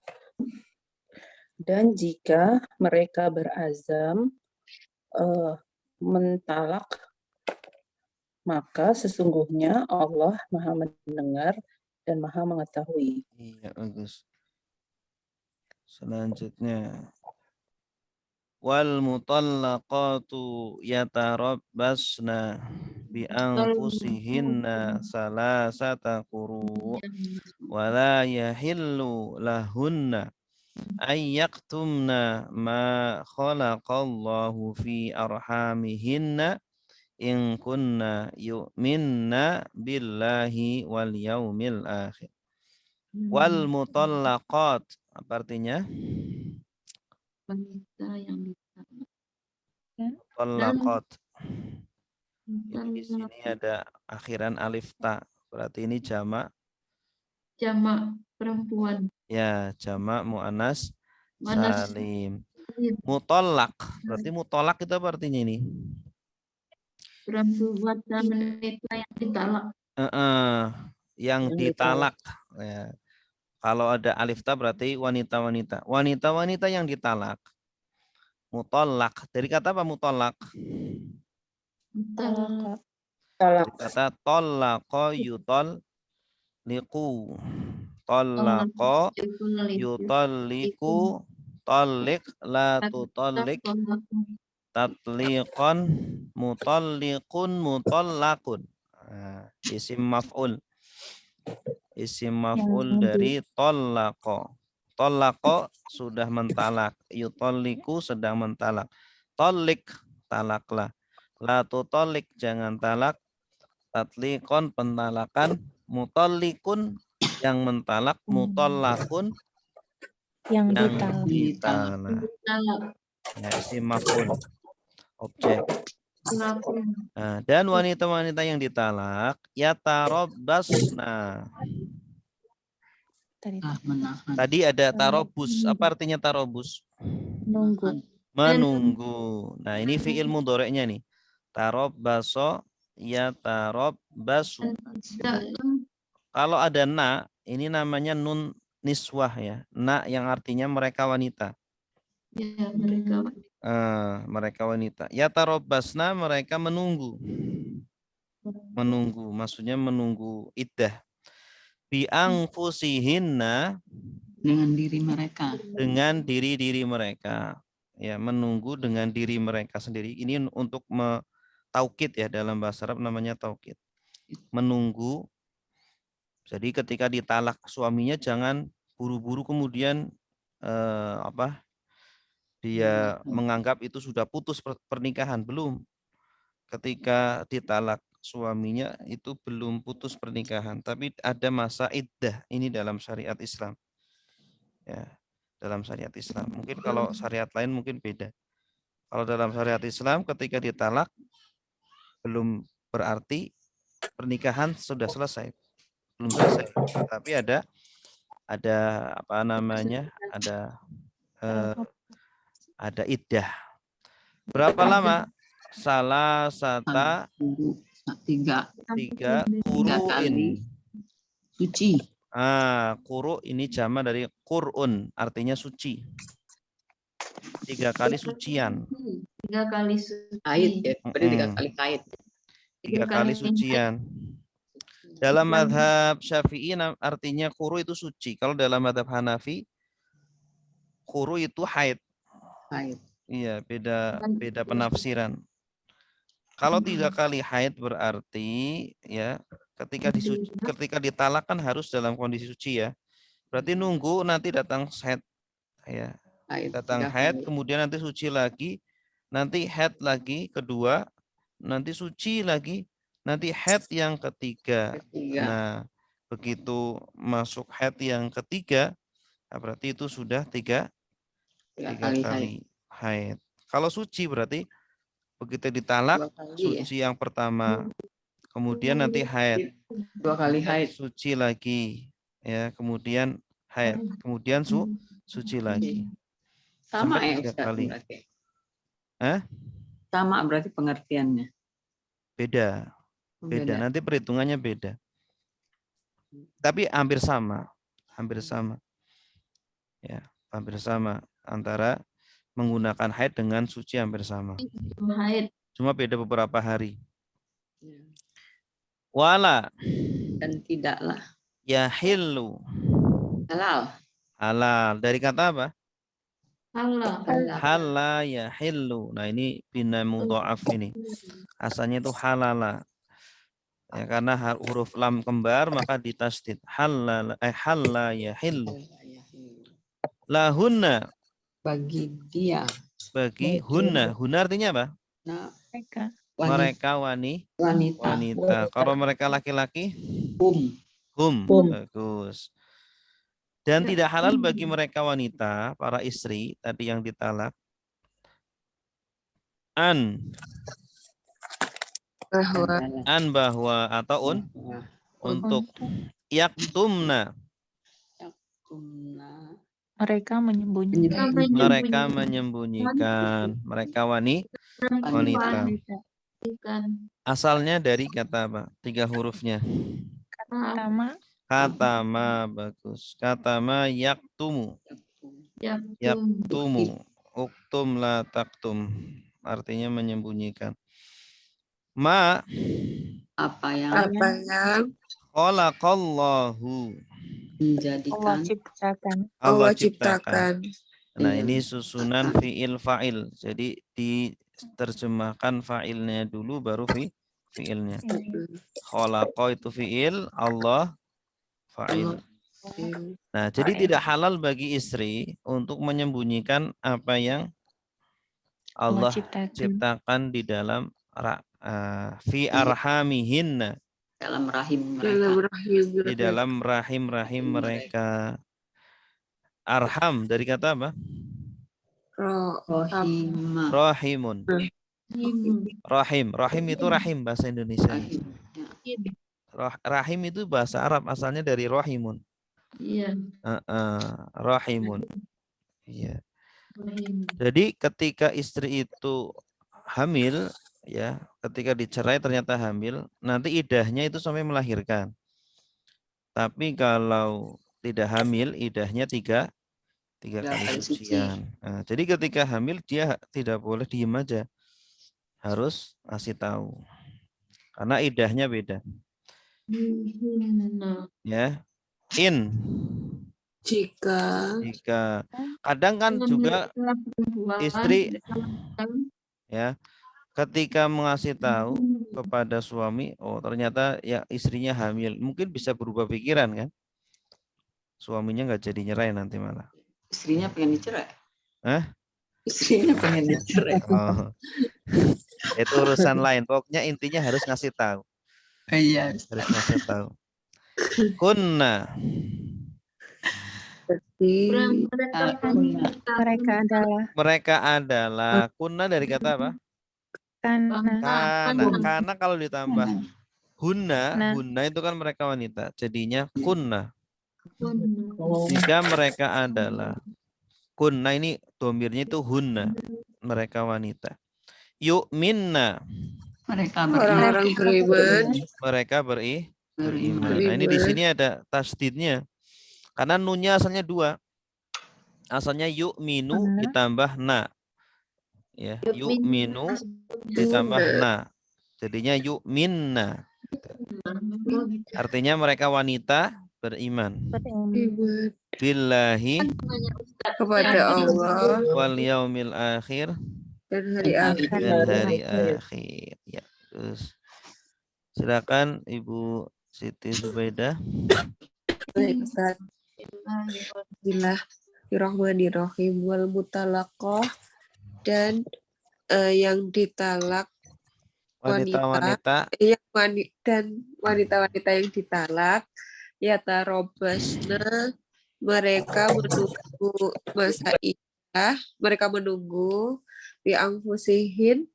Dan jika mereka berazam mentalak, maka sesungguhnya Allah Maha mendengar dan Maha mengetahui. Iya, bagus. Selanjutnya. Wal mutallaqatu yatarabbasna bi anfusihinna salasata quru wa la yahillu lahunna ay yaktumna ma khalaqallahu fi arhamihinna in kunna yu'minna billahi wal yaumil akhir. Wal mutallaqat apa artinya? Wanita yang ditalak. Mutallaqat. Di sini ada akhiran alif ta. Berarti ini jamak perempuan. Ya, jamak muannas salim. Mutallaq. Berarti mutallaq itu apa artinya ini? Perempuan dan wanita yang ditalak. Yang ditalak. Ya. Kalau ada alif ta berarti wanita-wanita. Wanita-wanita yang ditalak. Mutallaq. Dari kata apa mutallaq? Talak. Talak. Dari kata tallaqa yutalliqu. Tallaqa yutalliqu. Talliq la tutalliq. Tatliqan mutalliqun mutallaqun. Isim maf'ul. Isim maf'ul dari tallaqa. Tallaqa sudah mentalak. Yutalliqu sedang mentalak. Talliq talaklah. La tutalliq jangan talak. Tatliqan pentalakan. Mutalliqun yang mentalak. Mutallaqun Yang yang ditalak. ditalak. Talak. Ya, isim maf'ul. Objek. Pelaku. Nah, dan wanita-wanita yang ditalak yatarabbasna. Tadi Menahan. Tadi ada tarobus. Apa artinya tarobus? nunggu. Menunggu. Nah, ini fiil mudhari'nya nih. Tarabbaso yatarabbasu. Kalau ada na, ini namanya nun niswah ya. Na yang artinya mereka wanita. Ya, mereka. Mereka wanita. Yatarabbasna mereka menunggu. Menunggu, maksudnya menunggu iddah. Bi anfusihinna Dengan diri mereka. dengan diri-diri mereka. Ya, menunggu dengan diri mereka sendiri. Ini untuk taukid ya, dalam bahasa Arab namanya taukid. Menunggu. Jadi ketika ditalak suaminya jangan buru-buru kemudian dia menganggap itu sudah putus pernikahan. Belum. Ketika ditalak suaminya itu belum putus pernikahan, tapi ada masa iddah. Ini dalam syariat Islam. Ya, dalam syariat Islam. Mungkin kalau syariat lain mungkin beda. Kalau dalam syariat Islam ketika ditalak belum berarti pernikahan sudah selesai. Belum selesai. Tapi ada apa namanya? Ada iddah. Berapa lama? Salah sata Tiga kuru'in. kali suci. Kuru ini jama dari Qur'un, artinya suci. 3 kali sucian. 3 kali suci. Kait ya, berarti 3 kali kait. 3 kali sucian. Dalam madhab Syafi'i artinya kuru itu suci. Kalau dalam madhab Hanafi, kuru itu haid. Kait. Iya, beda penafsiran. Kalau 3 kali haid berarti ya ketika ditalak kan harus dalam kondisi suci ya. Berarti nunggu nanti datang haid ya. Datang haid kemudian nanti suci lagi, nanti haid lagi kedua, nanti suci lagi, nanti haid yang ketiga. Nah, begitu masuk haid yang ketiga, berarti itu sudah 3 kali haid. Kalau suci berarti begitu ditalak suci yang pertama, kemudian nanti haid, 2 kali haid. suci lagi, ya kemudian haid, kemudian suci lagi. Sama Sampai ya 3 Ustaz kali. berarti. Sama berarti pengertiannya. Beda. Nanti perhitungannya beda. Tapi hampir sama. Ya, hampir sama antara menggunakan haid dengan suci hampir sama. Haid. Cuma beda beberapa hari. Wala Dan tidaklah yahillu. halal. Dari kata apa? Allah. Halla yahillu. Nah, ini bina mudha'af ini. Asalnya itu halala. Ya, karena huruf lam kembar maka ditasdid. Halla yahillu. Lahunna. Bagi dia. Bagi hunna. Hunna artinya apa? Nah, Mereka wanita. Kalau mereka laki-laki? Hum. Bagus. Dan tidak halal bagi mereka wanita, para istri tadi yang ditalak. Bahwa atau untuk yaktumna. Mereka menyembunyikan. Mereka wanita. Asalnya dari kata apa? 3 hurufnya. Katama bagus. Katama yaktumu. uktum la taktum. Artinya menyembunyikan. Ma Apa yang Apa yang khalaqallahu. Allah menjadikan ciptakan. Allah Allah ciptakan. ciptakan. Nah, Iya. ini susunan fiil fa'il. Jadi diterjemahkan fa'ilnya dulu baru fiilnya. Khalaqa itu fiil, Allah fa'il. Nah, jadi Fa'il. tidak halal bagi istri untuk menyembunyikan apa yang Allah Allah ciptakan. ciptakan di dalam fi arhamihinna, dalam rahim Dalam mereka. rahim di dalam rahim-rahim mereka. Arham dari kata apa? Rohim. Rahimun. Rahim. Rahim itu rahim bahasa Indonesia. Rahim. Ya. Rahim itu bahasa Arab, asalnya dari rahimun. Iya. Rahimun. Iya. Rahim. Jadi ketika istri itu hamil, ya, ketika dicerai ternyata hamil, nanti idahnya itu sampai melahirkan. Tapi kalau tidak hamil, idahnya tiga kali sucian. Nah, jadi ketika hamil dia tidak boleh diem aja, harus kasih tahu, karena idahnya beda. Ya, Jika kadang kan juga istri ya ketika mengasih tahu kepada suami, oh ternyata ya istrinya hamil, mungkin bisa berubah pikiran kan, suaminya nggak jadi nyerai nanti malah. Istrinya pengen dicerai. Hah? Istrinya pengen dicerai. Oh. Itu urusan lain. Pokoknya intinya harus ngasih tahu. Iya. Harus ngasih tahu. Kunna. Mereka adalah kunna dari kata apa? Karena kalau ditambah hunna itu kan mereka wanita. Jadinya kunna. Jika mereka adalah kunna, ini domirnya itu hunna, mereka wanita. Yu'minna, Mereka orang-orang beriman. mereka beriman. Beriman. Nah, ini di sini ada tasdidnya. Karena nunnya asalnya dua. Asalnya yu'minu ditambah na. Ya, yu'minu ditambah na. Jadinya yu'minna. Artinya mereka wanita beriman. Billahi, Kepada Allah wal yaumil akhir, dan hari akhir. Ya, terus silakan Ibu Siti Zubaidah. Baik, Ustaz. Bismillahirrahmanirrahim. Wal mutalaqah, dan yang ditalak Wanita-wanita dan wanita-wanita yang ditalak, yatarobasna, mereka menunggu masa iddah, mereka menunggu biangfusihin,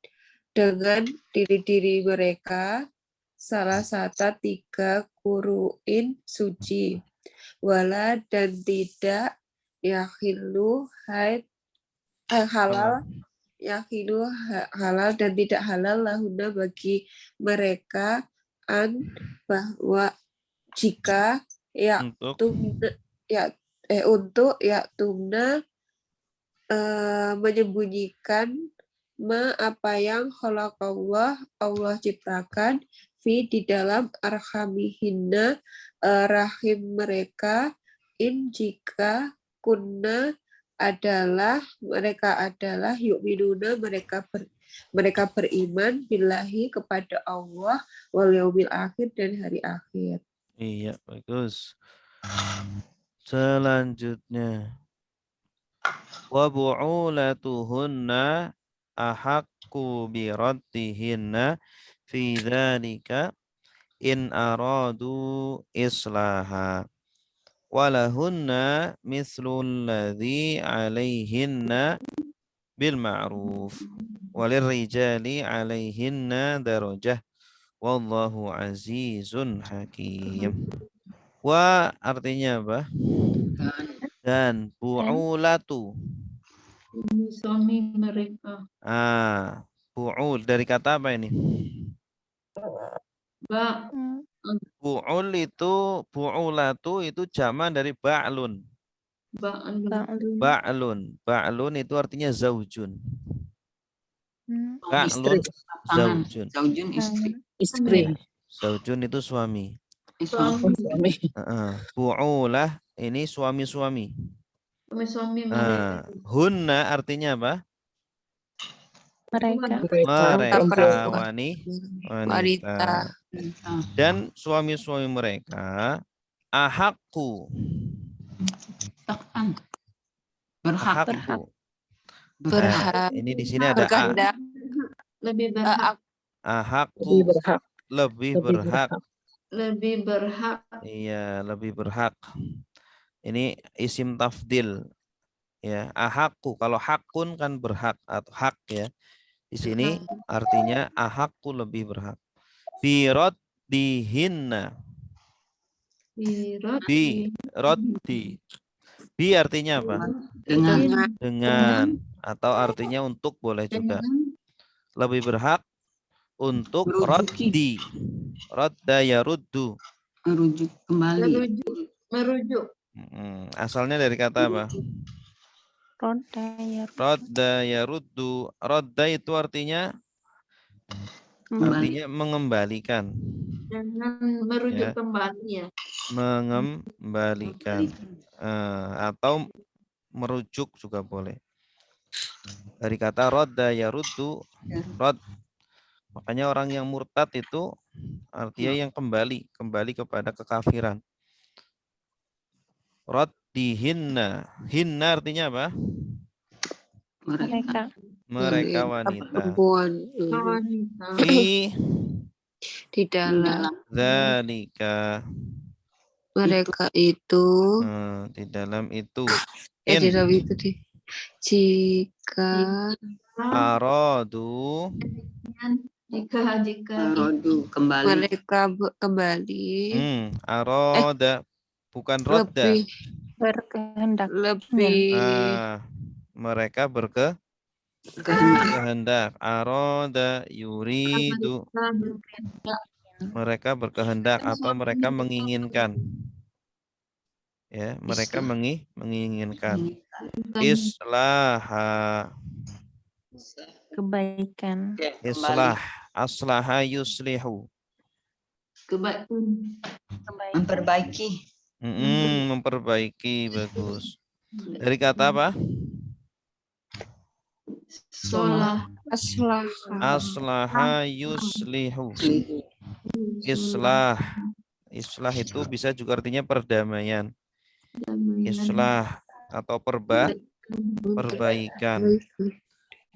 dengan diri-diri mereka, salah satu 3 kuruin suci, wala, dan tidak yahilu haid halal, yahilu halal dan tidak halal lahuna bagi mereka, bahwa jika untuk tumna menyembunyikan apa yang khalaqallah, Allah ciptakan, fi di dalam arhamihinna, rahim mereka, jika kunna mereka adalah yu'minuna, mereka beriman billahi, kepada Allah, wal yaumil akhir, dan hari akhir. Iya, bagus. Selanjutnya, wa bu'ulatuhunna ahaqqu bi raddihinna fi dzalika in aradu islaha, walahunna mislul ladzi alaihinna bil ma'ruf, walirrijali alaihinna darajah, wallahu azizun hakim. Wa artinya apa? Dan bu'ulatu. Suami mereka. Bu'ul dari kata apa ini? Bu'ul itu, bu'ulatu itu jamak dari ba'lun. Ba'lun. Ba'lun. Ba'lun. Ba'lun itu artinya zaujun. Istri. Ba'lun Pasangan. zaujun. Zaujun istri. Istri. Ya, zaujun itu suami. Suami. Suami. Bu'ulah ini suami-suami. Suami-suami mereka. Hunna artinya apa? Mereka. Mereka perempuan. wanita. Wanita. Dan suami-suami mereka ahakku. Berhak. Ahakku. Berhak. Ini di sini ada Berkehendak. Lebih berhak. ahakku. berhak. Lebih berhak. Lebih berhak. Iya, lebih berhak. Ini isim tafdil. Ya, ahakku. Kalau hakun kan berhak atau hak ya. Di sini artinya ahakku lebih berhak. Birot dihinna. Birot. Bi roti. Bi artinya apa? Dengan. Dengan atau artinya untuk boleh juga. Lebih berhak untuk Merujuki. roti. Rodda yaruddu. Merujuk kembali. Merujuk. Asalnya dari kata apa? Roda ya. Rodda yaruddu. Rodda itu artinya Kembali. mengembalikan. Jangan merujuk Ya. kembali ya. Mengembalikan. Atau merujuk juga boleh. Dari kata rodda yaruddu. Rod. Makanya orang yang murtad itu artinya yang kembali kepada kekafiran. Raddihinna. Hinna artinya apa? Mereka. Mereka wanita. Perempuan. Wanita. Fi Di dalam dzalika. mereka itu. Di dalam itu. Di In dalam itu deh. Jika aradu. Jika Rodu kembali. mereka kembali Arada. Bukan rodda. lebih Berkehendak. Mereka berkehendak. Arada yuridu. Mereka berkehendak atau mereka menginginkan. Ya, mereka menginginkan. Islaha. Kebaikan. Islah. Aslaha yuslihu. Kebaikan. Memperbaiki. Memperbaiki. Bagus. Dari kata apa? Aslaha yuslihu. Islah. Islah itu bisa juga artinya perdamaian. Islah atau perbaikan.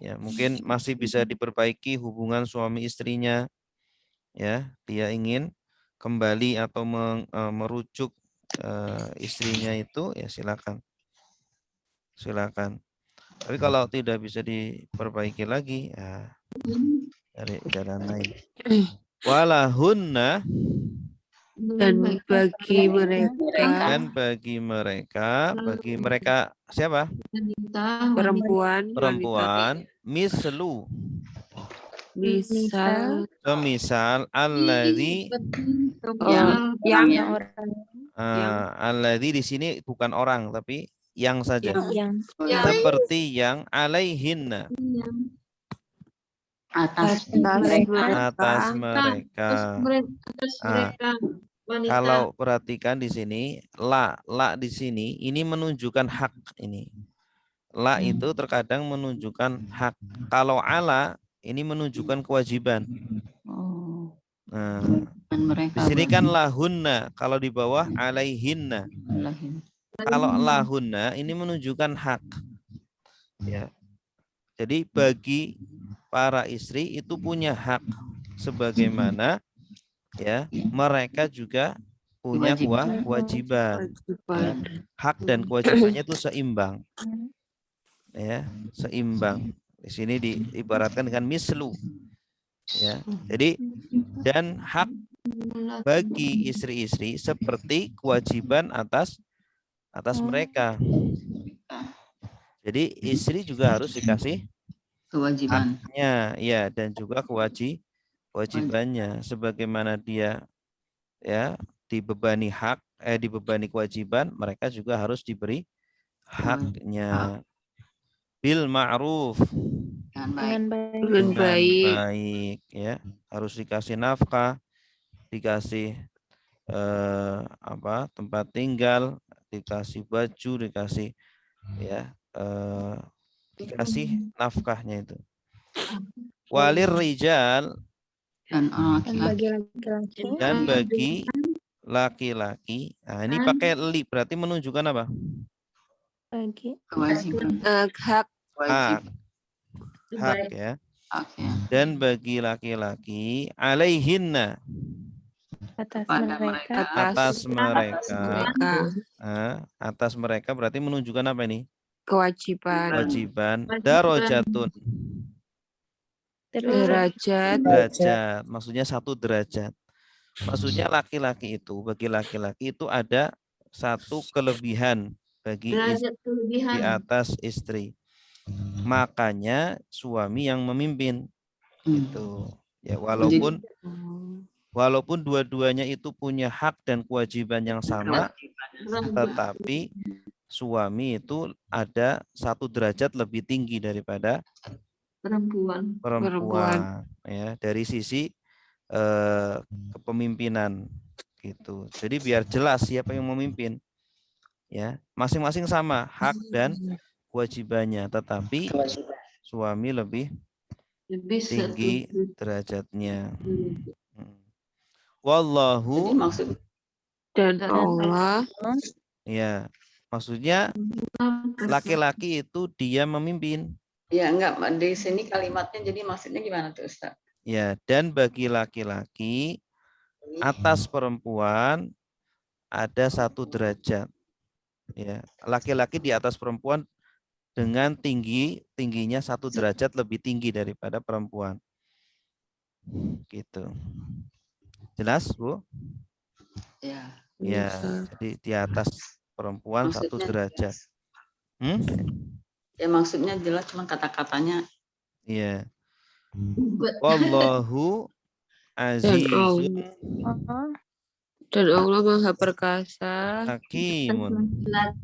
Ya, mungkin masih bisa diperbaiki hubungan suami istrinya. Ya, dia ingin kembali atau merujuk istrinya itu, ya silakan. Tapi kalau tidak bisa diperbaiki lagi, ya dari jalan lain. Walahunna. dan bagi mereka siapa? Perempuan. Mislu. Semisal alladzi. Alladzi di sini bukan orang tapi yang saja. Seperti yang alaihinna. Atas mereka. Kalau perhatikan di sini la di sini ini menunjukkan hak ini. La itu terkadang menunjukkan hak. Kalau ala ini menunjukkan kewajiban. Di sini kan lahunna, kalau di bawah alaihinna. Kalau lahunna ini menunjukkan hak. Ya. Jadi bagi para istri itu punya hak sebagaimana ya mereka juga punya kewajiban. Ya. Hak dan kewajibannya itu seimbang. Ya, seimbang. Di sini diibaratkan dengan mislu. Ya. Jadi dan hak bagi istri-istri seperti kewajiban atas mereka. Jadi istri juga harus dikasih haknya, ya, dan juga kewajibannya sebagaimana dia ya dibebani hak, dibebani kewajiban, mereka juga harus diberi haknya bil ma'ruf, Dengan baik. Dengan baik. Dengan dengan baik. baik ya, harus dikasih nafkah, dikasih tempat tinggal, dikasih baju, dikasih ya dikasih nafkahnya itu. Walir rijal, Dan orang Dan laki-laki. bagi laki-laki. dan bagi laki-laki. Nah, ini pakai li berarti menunjukkan apa? Bagi Kewajiban. Hak. Wajib. Hak ya. Hak ya. Dan bagi laki-laki alaihinna, atas Kepada mereka. atas mereka. atas mereka berarti menunjukkan apa ini? Kewajiban. Kewajiban. Darajatun, Derajat. derajat, maksudnya 1 derajat. Maksudnya laki-laki itu, bagi laki-laki itu ada 1 kelebihan bagi Derajat di kelebihan. atas istri. Makanya suami yang memimpin itu. Ya, walaupun dua-duanya itu punya hak dan kewajiban yang sama, tetapi suami itu ada 1 derajat lebih tinggi daripada perempuan ya, dari sisi kepemimpinan gitu. Jadi biar jelas siapa yang memimpin ya, masing-masing sama hak dan kewajibannya, tetapi suami lebih tinggi derajatnya. Wallahu, Jadi maksud Dan Allah. ya maksudnya laki-laki itu dia memimpin ya enggak di sini kalimatnya, jadi maksudnya gimana tuh Ustaz? ya, dan bagi laki-laki atas perempuan ada 1 derajat ya, laki-laki di atas perempuan dengan tingginya 1 derajat lebih tinggi daripada perempuan gitu. Jelas Bu? Ya. Ya, jadi di atas perempuan 1 Maksudnya derajat. ya maksudnya jelas, cuma kata-katanya. Iya. Wallahu azizun Dan Allah Maha Perkasa. hakimun,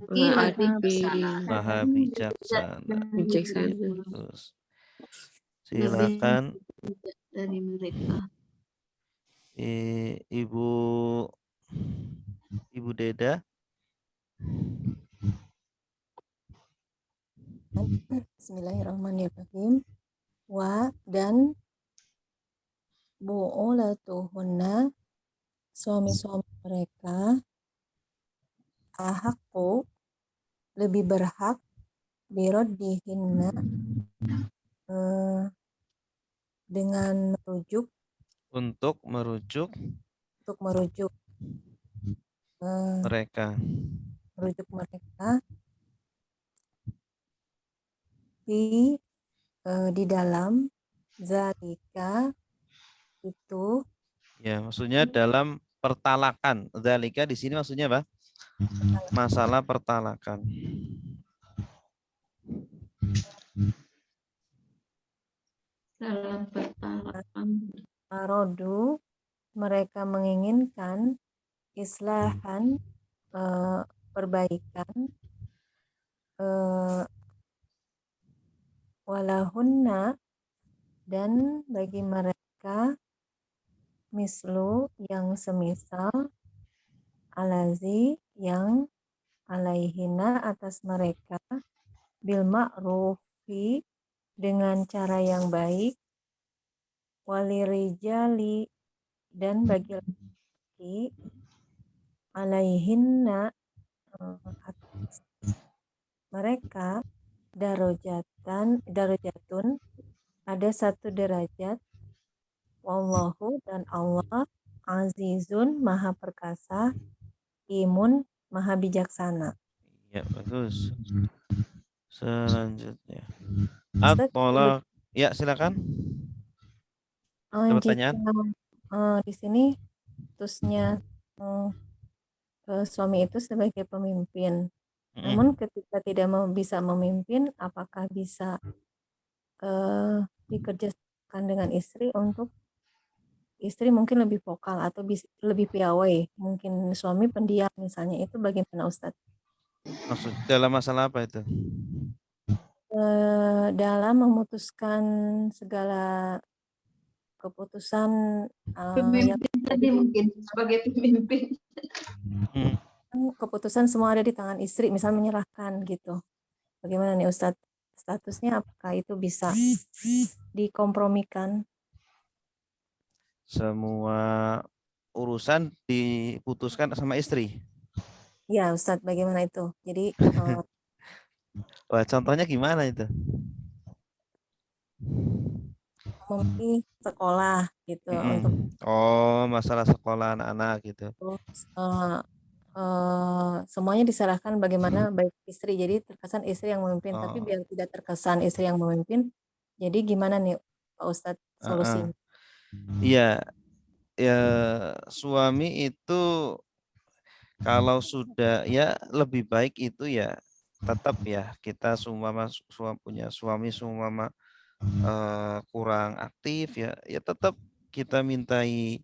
Maha adil. maha bijaksana. Bijaksana. Terus silakan Dari mereka. Ibu Deda. Bismillahirrahmanirrahim. Wa dan bu'ulatuhunna, suami-suami mereka, ahakku, lebih berhak, biroddihinna, dengan merujuk, Untuk merujuk mereka di dalam zalika itu, ya, maksudnya dalam pertalakan. Zalika di sini maksudnya apa? Masalah pertalakan. Dalam pertalakan. arodu, mereka menginginkan islahan, perbaikan, walahunna, dan bagi mereka mislu, yang semisal, alazi, yang alaihina, atas mereka, bil ma'rufi, dengan cara yang baik, walirijali, dan bagi laki, alaihinna, atas mereka, darajatun, ada 1 derajat, wallahu, dan Allah, azizun, maha perkasa, imun, maha bijaksana. Ya, bagus. Selanjutnya at-thalaq. Ya, silakan. Ada pertanyaan? Di sini terusnya suami itu sebagai pemimpin. Namun ketika tidak bisa memimpin, apakah bisa dikerjakan dengan istri untuk istri mungkin lebih vokal atau lebih piawai, mungkin suami pendiam misalnya, itu bagaimana Ustadz? Maksud dalam masalah apa itu? Dalam memutuskan segala keputusan yang Pemimpin tadi mungkin sebagai pemimpin. Hmm. keputusan semua ada di tangan istri, misal menyerahkan gitu. Bagaimana nih Ustadz? Statusnya apakah itu bisa dikompromikan? Semua urusan diputuskan sama istri. Ya Ustadz, bagaimana itu? Jadi Wah, contohnya gimana itu? memilih sekolah gitu untuk Oh, masalah sekolah anak-anak gitu. terus, semuanya diserahkan bagaimana baik istri. Jadi terkesan istri yang memimpin, tapi Oh, biar tidak terkesan istri yang memimpin. Jadi gimana nih Pak Ustadz solusinya? iya, ya suami itu kalau sudah ya lebih baik itu ya tetap ya kita semua punya suami semua kurang aktif ya tetap kita mintai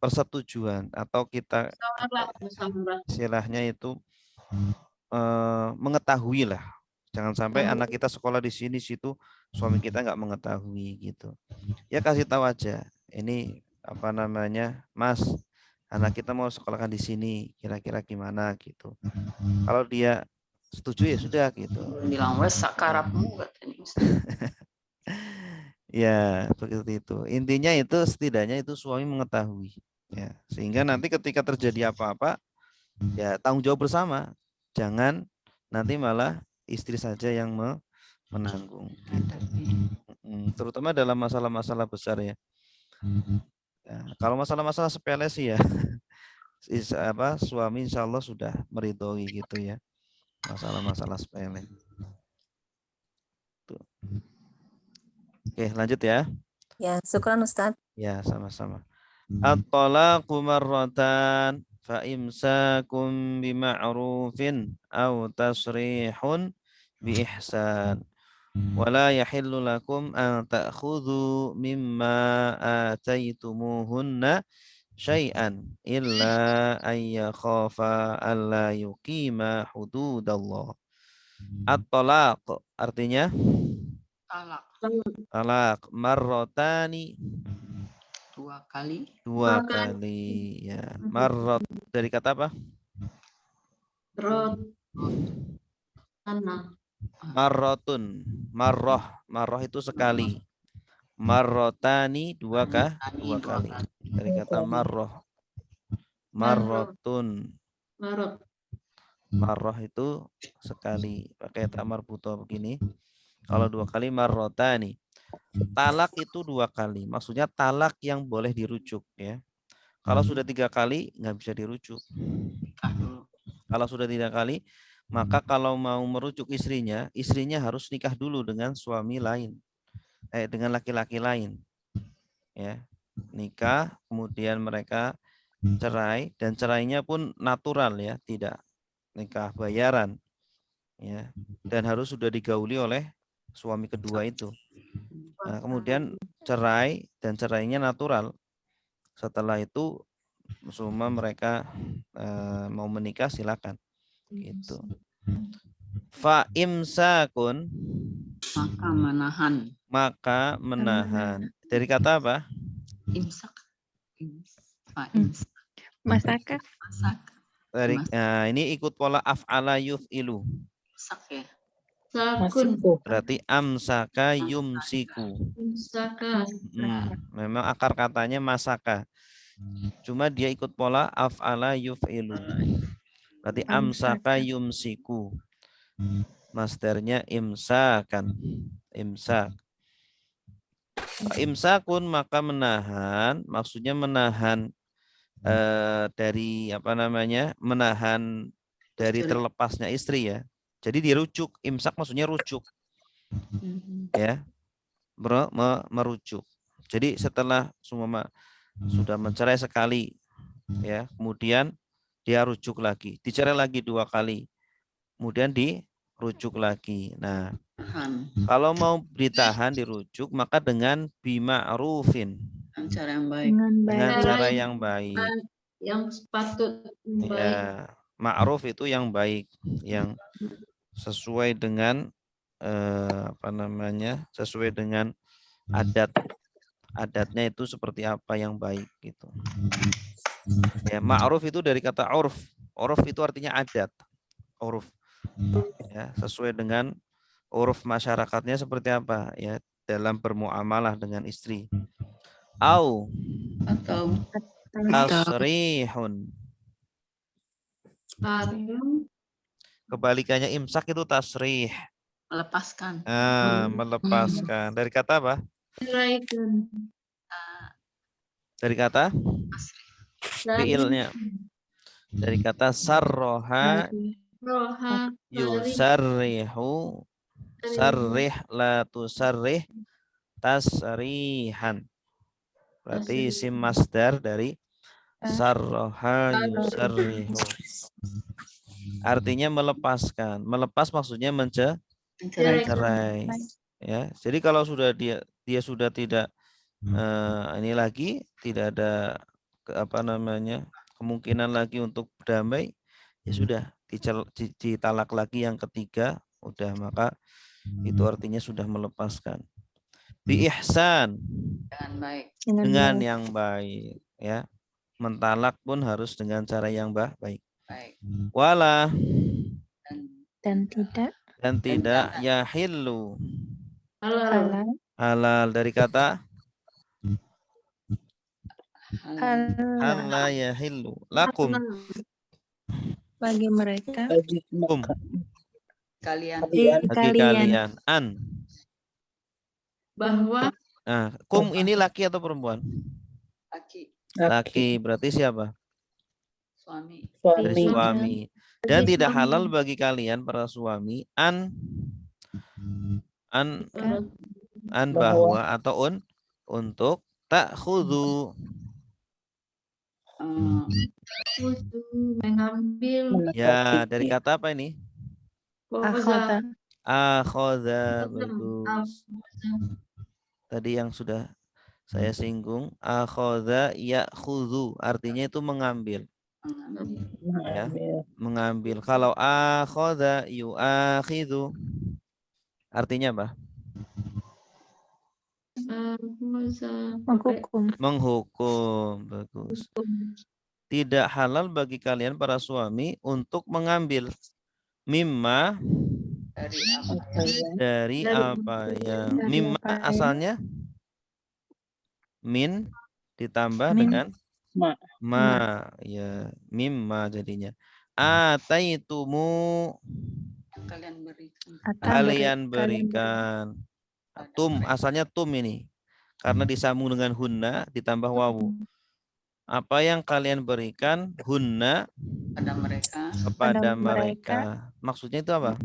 persetujuan atau kita Musyawarah. istilahnya itu mengetahui lah. Jangan sampai anak kita sekolah di sini situ suami kita nggak mengetahui gitu. Ya kasih tahu aja. Ini apa namanya, Mas, anak kita mau sekolahkan di sini, kira-kira gimana gitu. Kalau dia setuju ya sudah gitu. Bilang wes sakarapmu katanya. Ya seperti itu. Intinya itu setidaknya itu suami mengetahui. Ya sehingga nanti ketika terjadi apa-apa ya tanggung jawab bersama. Jangan nanti malah istri saja yang menanggung. Gitu. Terutama dalam masalah-masalah besar ya. Ya, kalau masalah-masalah sepele sih ya suami insya Allah sudah meridhoi gitu ya, masalah-masalah sepele. Tuh. Oke lanjut ya. Ya, syukran Ustadz. Ya sama-sama. At-talaqu marratan fa imsakum bima'rufin aw tasrihun bi ihsan. Wala yahillu lakum an ta'khudhu mimma ataitumuhunna syai'an illa ay yakhafa alla yuqima hududallah. At-talaq artinya talak marrotani Dua kali. dua kali ya. Marrot dari kata apa? Rot. Tanah. Marrotun, marroh itu sekali. Marrotani dua kali. Dari kata marroh. Marrotun. Marroh itu sekali. Pakai tak marbuto begini. Kalau dua kali marrotani. Talak itu dua kali. Maksudnya talak yang boleh dirujuk ya. Kalau sudah 3 kali nggak bisa dirujuk. Kalau sudah 3 kali, maka kalau mau merujuk istrinya harus nikah dulu dengan suami lain, dengan laki-laki lain, ya, nikah, kemudian mereka cerai dan cerainya pun natural ya, tidak nikah bayaran, ya, dan harus sudah digauli oleh suami kedua itu. Nah, kemudian cerai dan cerainya natural. Setelah itu semua mereka mau menikah silakan. Gitu. Fa imsakun maka menahan. Dari kata apa? Imsak. Masakan. Dari ini ikut pola af'ala yuf'ilu. Imsak ya. Sakun. Berarti amsaka yumsiku. Memang akar katanya masaka. Cuma dia ikut pola af'ala yuf'ilu. Berarti amsaka yumsiku. Masternya imsakan. Imsak. Imsakun maka menahan, maksudnya menahan dari apa namanya? Menahan dari terlepasnya istri ya. Jadi dirujuk, imsak maksudnya rujuk. Ya. Merujuk. Jadi setelah semua sudah mencerai sekali ya, kemudian dia rujuk lagi, dicerai lagi 2 kali. Kemudian dirujuk lagi. Nah, kalau mau ditahan dirujuk maka dengan bima'rufin. Dengan cara yang baik. Dengan cara yang baik. Yang sepatut baik. Ya, Ma'ruf itu yang baik, yang sesuai dengan sesuai dengan adat. Adatnya itu seperti apa yang baik gitu. Ya, ma'ruf itu dari kata urf. Urf itu artinya adat. Urf. Ya, sesuai dengan uruf masyarakatnya seperti apa ya dalam bermuamalah dengan istri. Au Atau tasrihun. Atau Kebalikannya imsak itu tasrih. melepaskan. Melepaskan. Dari kata apa? ceraikan. Dari kata Dari fiilnya. Dari kata sarroha roha yusarrihu. Sarrih la tusarrih tasrihan. Berarti isim masdar dari sarroha yusarrihu. Artinya melepaskan. Melepas maksudnya mencerai. Ya, jadi kalau sudah dia sudah tidak ini lagi, tidak ada kemungkinan lagi untuk berdamai, ya sudah ditalak lagi yang ketiga, udah, maka itu artinya sudah melepaskan. Bi ihsan, Dengan baik. dengan yang baik, ya. Mentalak pun harus dengan cara yang baik. Baik. Wala, Dan tidak dan tidak yahillu, halal. halal dari kata halla yahillu lakum, bagi mereka kum, Kalian bagi kalian, an. Bahwa Nah, kum ini laki atau perempuan? laki, Laki, berarti siapa? suami, Dari suami. Dan tidak halal bagi kalian para suami an bahwa atau untuk tak khudu, mengambil ya, dari kata apa ini? akhadha Akhadha, bagus. Tadi yang sudah saya singgung, akhadha ya'khudhu, artinya itu mengambil. Ya, mengambil. Kalau akhadha yu'akhidhu, artinya apa? menghukum. Menghukum, bagus. Tidak halal bagi kalian para suami untuk mengambil mimma, dari apa yang mimma asalnya min ditambah Min. dengan ma, ya, mimma jadinya. Ataitumu, kalian berikan. kalian berikan. Tum asalnya tum ini, karena disambung dengan hunna ditambah wawu. Apa yang kalian berikan hunna Pada mereka kepada Pada mereka. mereka. Maksudnya itu apa?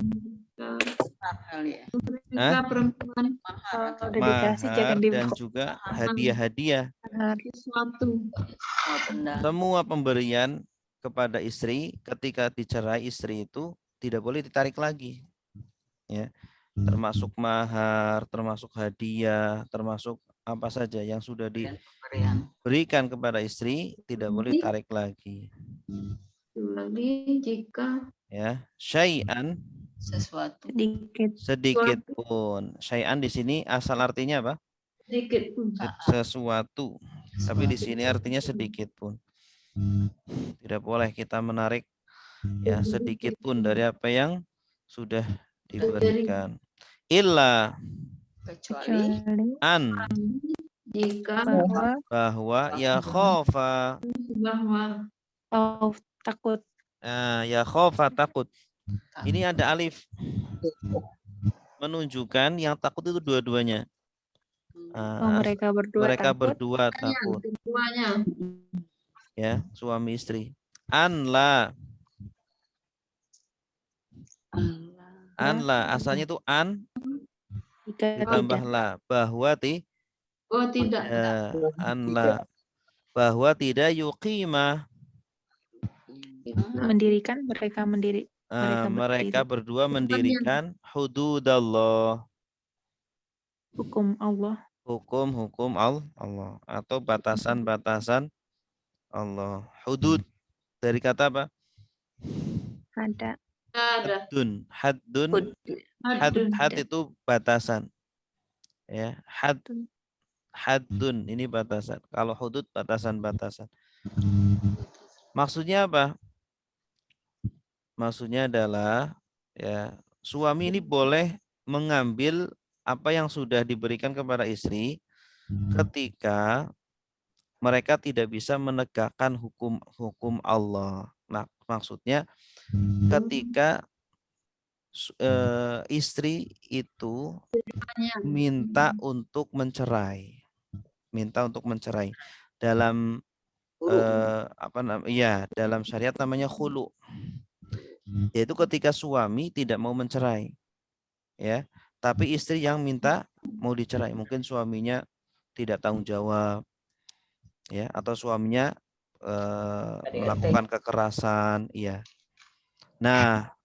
mahal ya. mereka perempuan Mahar atau Udah dikasih jangan Mahar dan juga hadiah-hadiah. sesuatu semua benda. Semua pemberian kepada istri ketika dicerai istri itu tidak boleh ditarik lagi. Ya. Termasuk mahar, termasuk hadiah, termasuk apa saja yang sudah Pemberian. diberikan kepada istri tidak boleh ditarik lagi. kecuali jika Ya, syai'an, Sesuatu. sedikit pun. Syai'an di sini asal artinya apa? sedikit pun Sesuatu. Tapi di sini artinya sedikit pun. Tidak boleh kita menarik ya sedikit pun dari apa yang sudah diberikan. Illa Kecuali an, jika bahwa ya khofa, bahwa takut. ya khofa takut. Ini ada alif menunjukkan yang takut itu dua-duanya. Mereka berdua Mereka takut. berdua takut. keduanya Ya, suami istri. Anla, anla asalnya itu an Jika ditambah tidak la, bahwa oh tidak ya, anla, bahwa tidak yuqimah, mendirikan, mereka mendiri. mereka berdua mendirikan hududallah, Hukum Allah. hukum Allah atau batasan-batasan Allah. Hudud dari kata apa? Ada. Ada. Haddun. Haddun. Hadun. Had itu batasan. Ya, Haddun. haddun ini batasan. Kalau hudud batasan-batasan. Maksudnya apa? Maksudnya adalah ya, suami ini boleh mengambil apa yang sudah diberikan kepada istri ketika mereka tidak bisa menegakkan hukum Allah. Nah, maksudnya ketika istri itu minta untuk mencerai, dalam dalam syariat namanya khulu, yaitu ketika suami tidak mau mencerai, ya, tapi istri yang minta mau dicerai. Mungkin suaminya tidak tanggung jawab, ya, atau suaminya melakukan kekerasan, ya. Nah,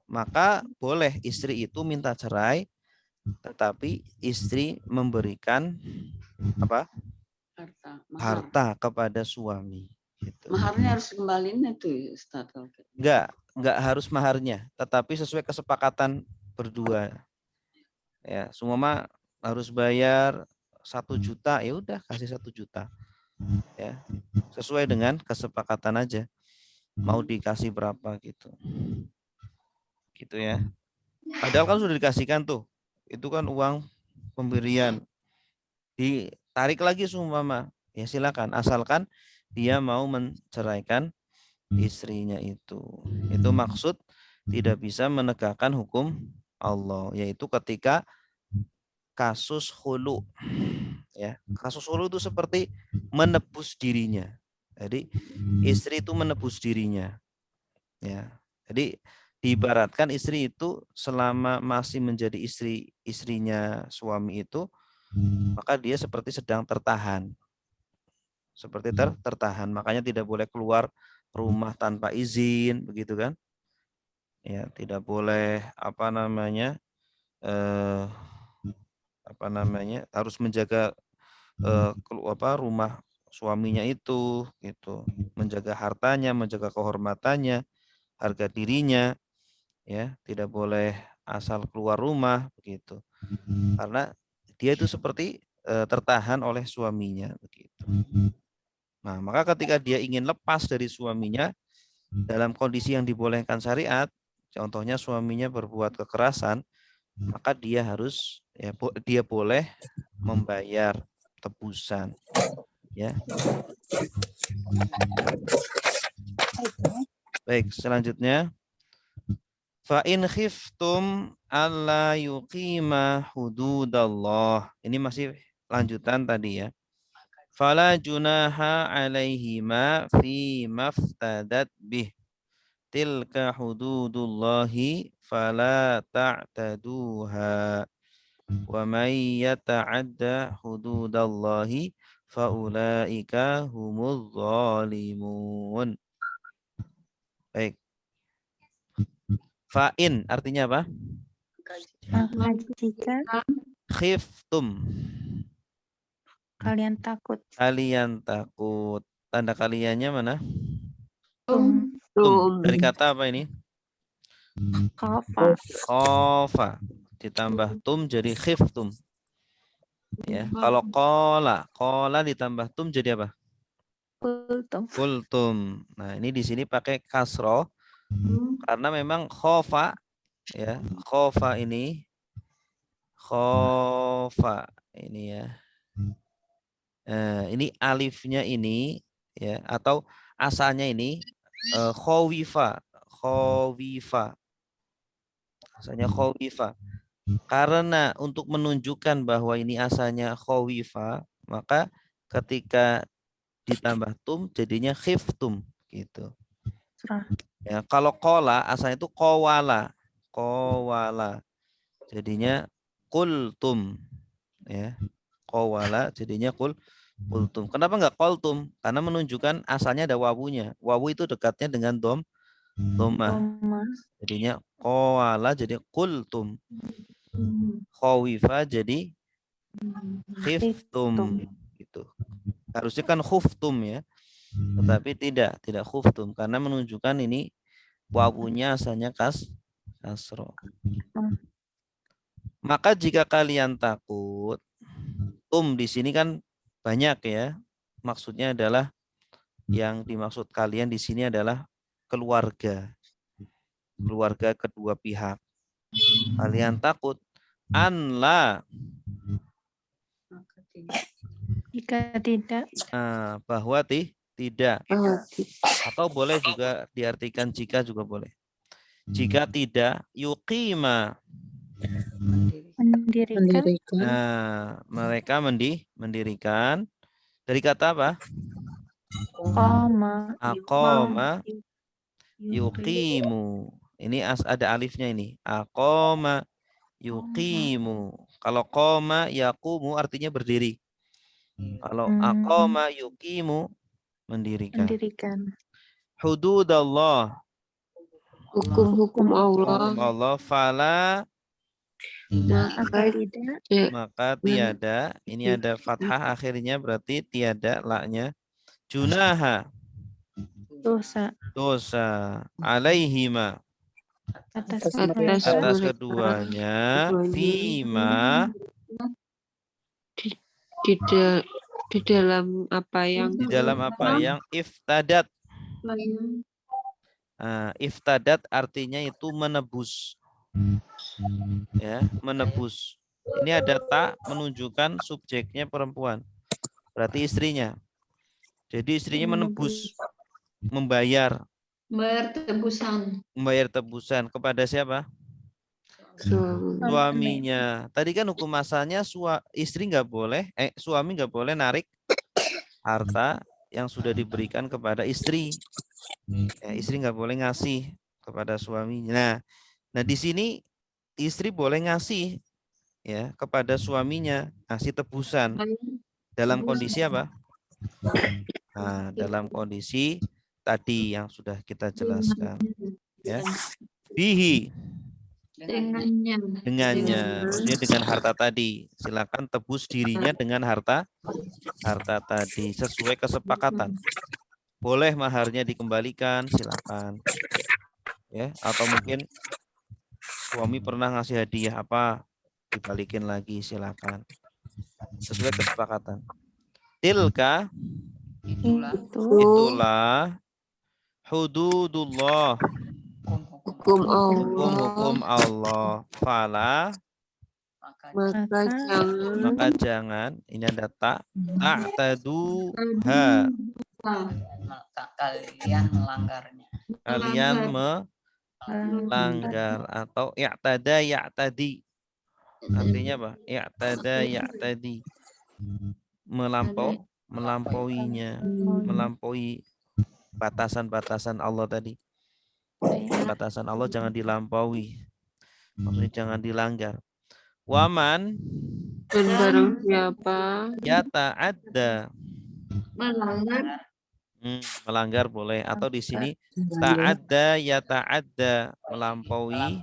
maka boleh istri itu minta cerai, tetapi istri memberikan apa? Harta kepada suami. Gitu. Maharnya harus kembaliin itu, Ustaz. Enggak harus maharnya, tetapi sesuai kesepakatan berdua. Ya, semua harus bayar 1 juta, ya udah kasih 1 juta. Ya, sesuai dengan kesepakatan aja. Mau dikasih berapa gitu. Gitu ya. Padahal kan sudah dikasihkan tuh. Itu kan uang pemberian. Ditarik lagi seumpama, ya silakan, asalkan dia mau menceraikan istrinya itu. Itu maksud tidak bisa menegakkan hukum Allah, yaitu ketika kasus hulu. Ya, kasus hulu itu seperti menebus dirinya. Jadi istri itu menebus dirinya. Ya. Jadi diibaratkan istri itu selama masih menjadi istrinya suami itu, maka dia seperti sedang tertahan. Seperti tertahan, makanya tidak boleh keluar rumah tanpa izin, begitu kan? Ya, tidak boleh harus menjaga rumah suaminya itu, gitu, menjaga hartanya, menjaga kehormatannya, harga dirinya, ya, tidak boleh asal keluar rumah, begitu, karena dia itu seperti tertahan oleh suaminya, begitu. Nah, maka ketika dia ingin lepas dari suaminya dalam kondisi yang dibolehkan syariat, contohnya suaminya berbuat kekerasan, maka dia boleh membayar tebusan, ya. Baik, selanjutnya, fa in khiftum alla yuqima hududallah. Ini masih lanjutan tadi, ya. Fala junaha alaihima fi maftadat bih. Tilka hududullahi fala ta'taduha. Wa may yata'adda hududallahi faulaika humuz zalimun. Baik. Fa'in artinya apa? Maka jika Khiftum. kalian takut. Kalian takut. Tanda kaliannya mana? Tum. Dari kata apa ini? Kafa. Khofa. Ditambah tum jadi khiftum. Ya, kalau qala ditambah tum jadi apa? Kultum. Kultum. Nah, ini di sini pakai kasroh karena memang khofa, ya, khofa ini ya. Ini alifnya ini, ya, atau asalnya ini khawifa. Asalnya khawifa. Karena untuk menunjukkan bahwa ini asalnya khawifa, maka ketika ditambah tum jadinya khiftum, gitu. Ya, kalau qala asalnya itu qawala. Jadinya qultum, ya. Qawala jadinya qultum. Kenapa enggak qultum? Karena menunjukkan asalnya ada wawunya. Wawu itu dekatnya dengan dhammah. Jadinya qawala jadi qultum. Khawifa jadi khiftum, gitu. Harusnya kan khuftum, ya. Tetapi tidak khuftum karena menunjukkan ini Wawunya asalnya kasro. Maka jika kalian takut, di sini kan banyak ya. Maksudnya adalah yang dimaksud kalian di sini adalah keluarga. Keluarga kedua pihak. Kalian takut anla, Jika tidak, bahwa tidak, Oh, atau boleh juga diartikan jika juga boleh. Jika tidak yuqima, mendirikan mendirikan. mereka mendirikan dari kata apa? koma Aqama yuqimu. Ini ada alifnya ini. Aqama yuqimu. Kalau qoma yaqumu artinya berdiri. Kalau aqama yuqimu mendirikan. Hududallah, Hukum-hukum Allah. Allah fala, maka tiada. Ini ada fathah akhirnya berarti tiada laknya. Junaha, dosa alaihima, atas atas mereka. keduanya, fima, Di dalam apa yang di dalam apa yang iftadat. Iftadat artinya itu menebus, ya, menebus. Ini ada tak menunjukkan subjeknya perempuan, berarti istrinya. Jadi istrinya menebus, membayar tebusan kepada siapa? Suaminya. Tadi kan hukum asalnya istri nggak boleh, suami nggak boleh narik harta yang sudah diberikan kepada istri. Istri nggak boleh ngasih kepada suaminya. Nah di sini istri boleh ngasih ya kepada suaminya, ngasih tebusan dalam kondisi apa? Nah, dalam kondisi tadi yang sudah kita jelaskan, ya. Bihi, dengannya, maksudnya dengan harta tadi. Silakan tebus dirinya dengan harta tadi sesuai kesepakatan. Boleh maharnya dikembalikan, silakan. Ya, atau mungkin suami pernah ngasih hadiah apa, dibalikin lagi, silakan. Sesuai kesepakatan. Tilka, itulah hududullah, hukum Allah. Fala, maka jangan, ini ada ta'taduha, kalian melanggarnya. kalian melanggar, atau ya'tadi. Artinya apa? Ya'tadi. Melampauinya, melampaui batasan-batasan Allah tadi. Batasan Allah jangan dilampaui. Maksudnya jangan dilanggar. Waman, dan barang siapa yata'adda, melanggar boleh, atau di sini ta'adda yata'adda, melampaui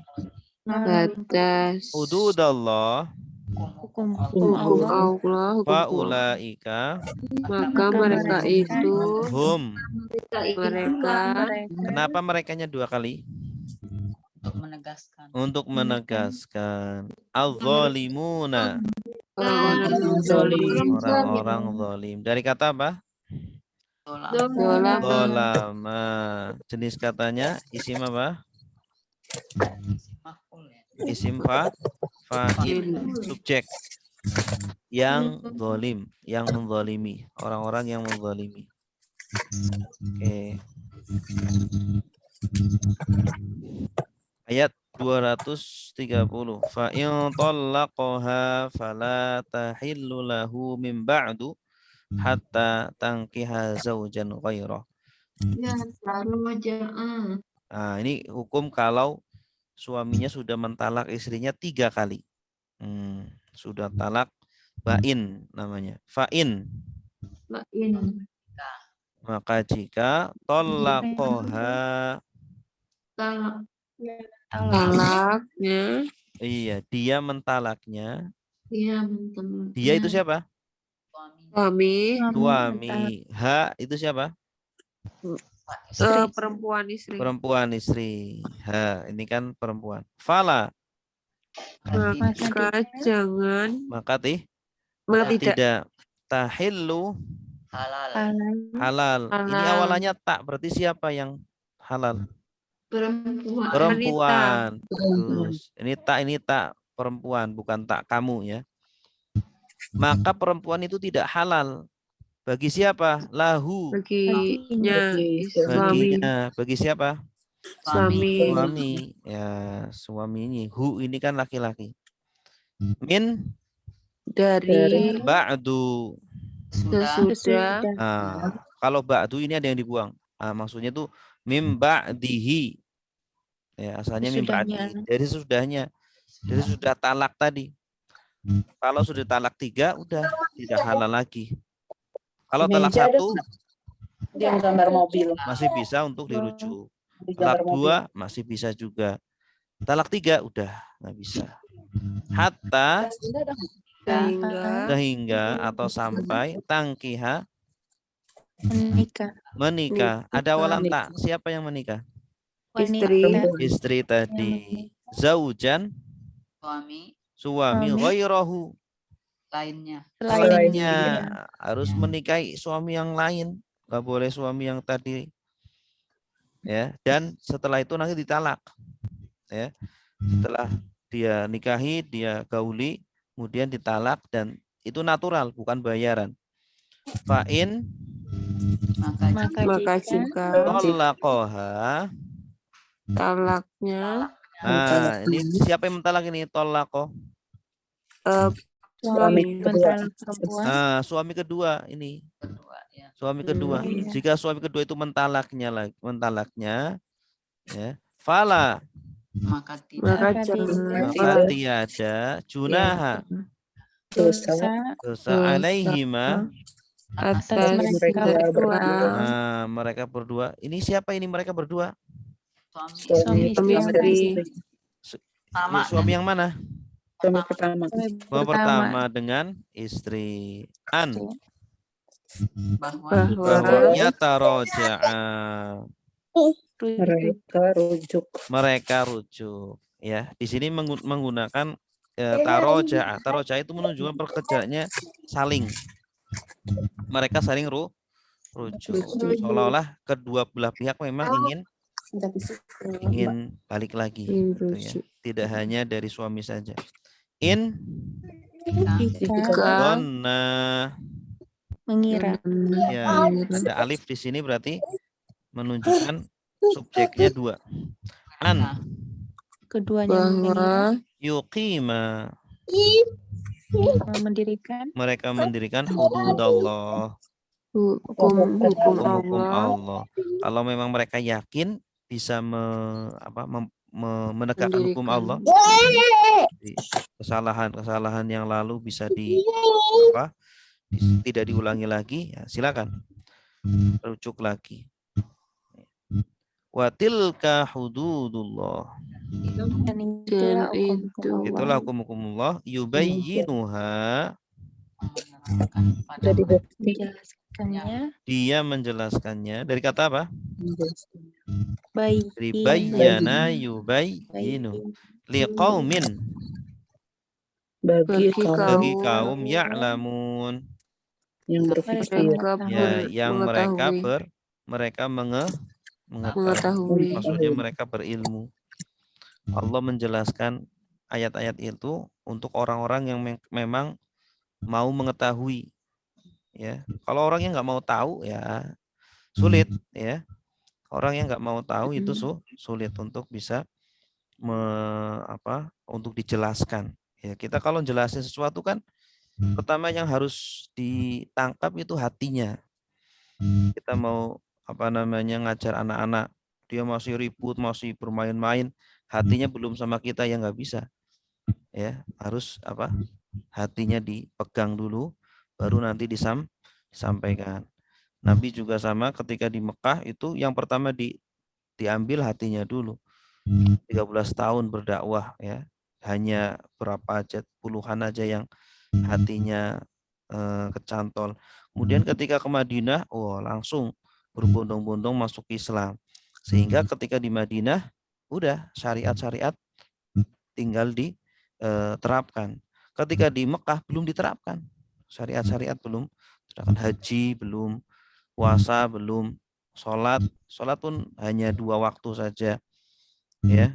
batas hududallah, hukum hukum Allah, faulaika, maka mereka itu mereka. Kenapa merekanya dua kali? Untuk menegaskan. Al-zalimuna, orang-orang zalim. Dari kata apa? Zolama. Jenis katanya isim apa? Isim fa'il, subjek. Yang zalim, yang menzalimi, orang-orang yang menzalimi. Oke. Ayat 230. Fa in talaqaha fala tahillu lahu min ba'du hatta tankiha zaujan ghairah. Nah, ini hukum kalau suaminya sudah mentalak istrinya 3 kali. Sudah talak bain namanya. Fa'in. Maka jika talaqaha, talaknya, iya, dia mentalaknya. Dia itu siapa? suami, Suami. Ha itu siapa? Perempuan istri. Perempuan istri. Ini kan perempuan. Fala, Maka jangan maka tidak tidak tahillu Halal. halal. Ini Halal. awalannya tak, berarti siapa yang halal? Perempuan. Perempuan. Bagus. Ini tak perempuan, bukan tak kamu ya. Maka perempuan itu tidak halal. Bagi siapa? Lahu. baginya suami. Baginya. Bagi siapa? Suami. Suami. Ya, suami ini. Hu ini kan laki-laki. Min Dari ba'du. sesudah Nah, kalau ba'du ini ada yang dibuang. Maksudnya itu mim ba'dihi. Ya, asalnya mim ba'dihi. Dari sesudahnya. Dari sudah talak tadi. Kalau sudah talak 3, udah tidak halal lagi. Kalau talak 1, Dia gambar mobil. masih bisa untuk dirujuk. Di Talak gambar mobil. 2 masih bisa juga. Talak 3 udah nggak bisa. Hatta sehingga atau sampai tangkiha menikah. Ada awalan tak? Siapa yang menikah? Istri tadi. Zaujan suami ghairahu. Lainnya harus menikahi suami yang lain. Nggak boleh suami yang tadi. Ya, dan setelah itu nanti ditalak. Ya. Setelah dia nikahi, dia gauli, kemudian ditalak, dan itu natural, bukan bayaran. Fa'in maka jika tolaqoha. talaknya Nah, ini siapa yang mentalak ini? Tolaqoh. suami Suami kedua ini. Suami kedua. Jika suami kedua itu mentalaknya, ya, fala, maka tiada junaha dosa alaihima atas mereka berdua. Mereka berdua. Ini siapa ini mereka berdua? Suami istri. Suami yang mana? Suami pertama. Suami pertama dengan istri. Bahwa yataroja'a. Mereka rujuk. Ya, di sini menggunakan taroja'a. Taroja'a itu menunjukkan pekerjaannya saling. Mereka saling rujuk. Seolah-olah kedua belah pihak memang ingin balik lagi. Gitu ya. Tidak hanya dari suami saja. Donna. Mengira. Ya, ada alif di sini berarti menunjukkan subjeknya 2. Keduanya yuqima. Mendirikan. Mereka mendirikan hududallah. Hukum Allah. Kalau memang mereka yakin bisa menegakkan hukum Allah, kesalahan yang lalu bisa tidak diulangi lagi, ya silakan rujuk lagi. Wa tilka hududullah. Itulah hukum-hukumullah yubayyinuha. Dia menjelaskannya. Dari kata apa? Dari bayyana yubayyinu. Liqaumin. Bagi kaum ya'lamun. Yang berpikir. Ya, yang mereka mengetahui. Maksudnya mereka berilmu. Allah menjelaskan ayat-ayat itu untuk orang-orang yang memang mau mengetahui. Ya, kalau orang yang nggak mau tahu ya sulit. Ya, orang yang nggak mau tahu itu sulit untuk bisa untuk dijelaskan. Ya, kita kalau jelasin sesuatu kan pertama yang harus ditangkap itu hatinya. Kita mau ngajar anak-anak, dia masih ribut, masih bermain-main, hatinya belum sama kita, ya nggak bisa. Ya, harus hatinya dipegang dulu, baru nanti disampaikan. Nabi juga sama, ketika di Mekah itu yang pertama diambil hatinya dulu. 13 tahun berdakwah, ya, hanya berapa aja, puluhan aja yang hatinya kecantol. Kemudian ketika ke Madinah, langsung berbondong-bondong masuk Islam. Sehingga ketika di Madinah udah syariat-syariat tinggal diterapkan. Ketika di Mekah belum diterapkan. Syariat-syariat belum diterapkan, haji belum, puasa belum, sholat pun hanya 2 waktu saja, ya.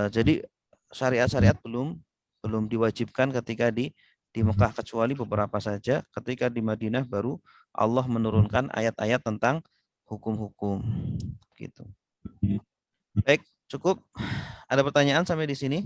Jadi syariat-syariat belum diwajibkan ketika di Mekah, kecuali beberapa saja. Ketika di Madinah baru Allah menurunkan ayat-ayat tentang hukum-hukum, gitu. Baik, cukup. Ada pertanyaan sampai di sini?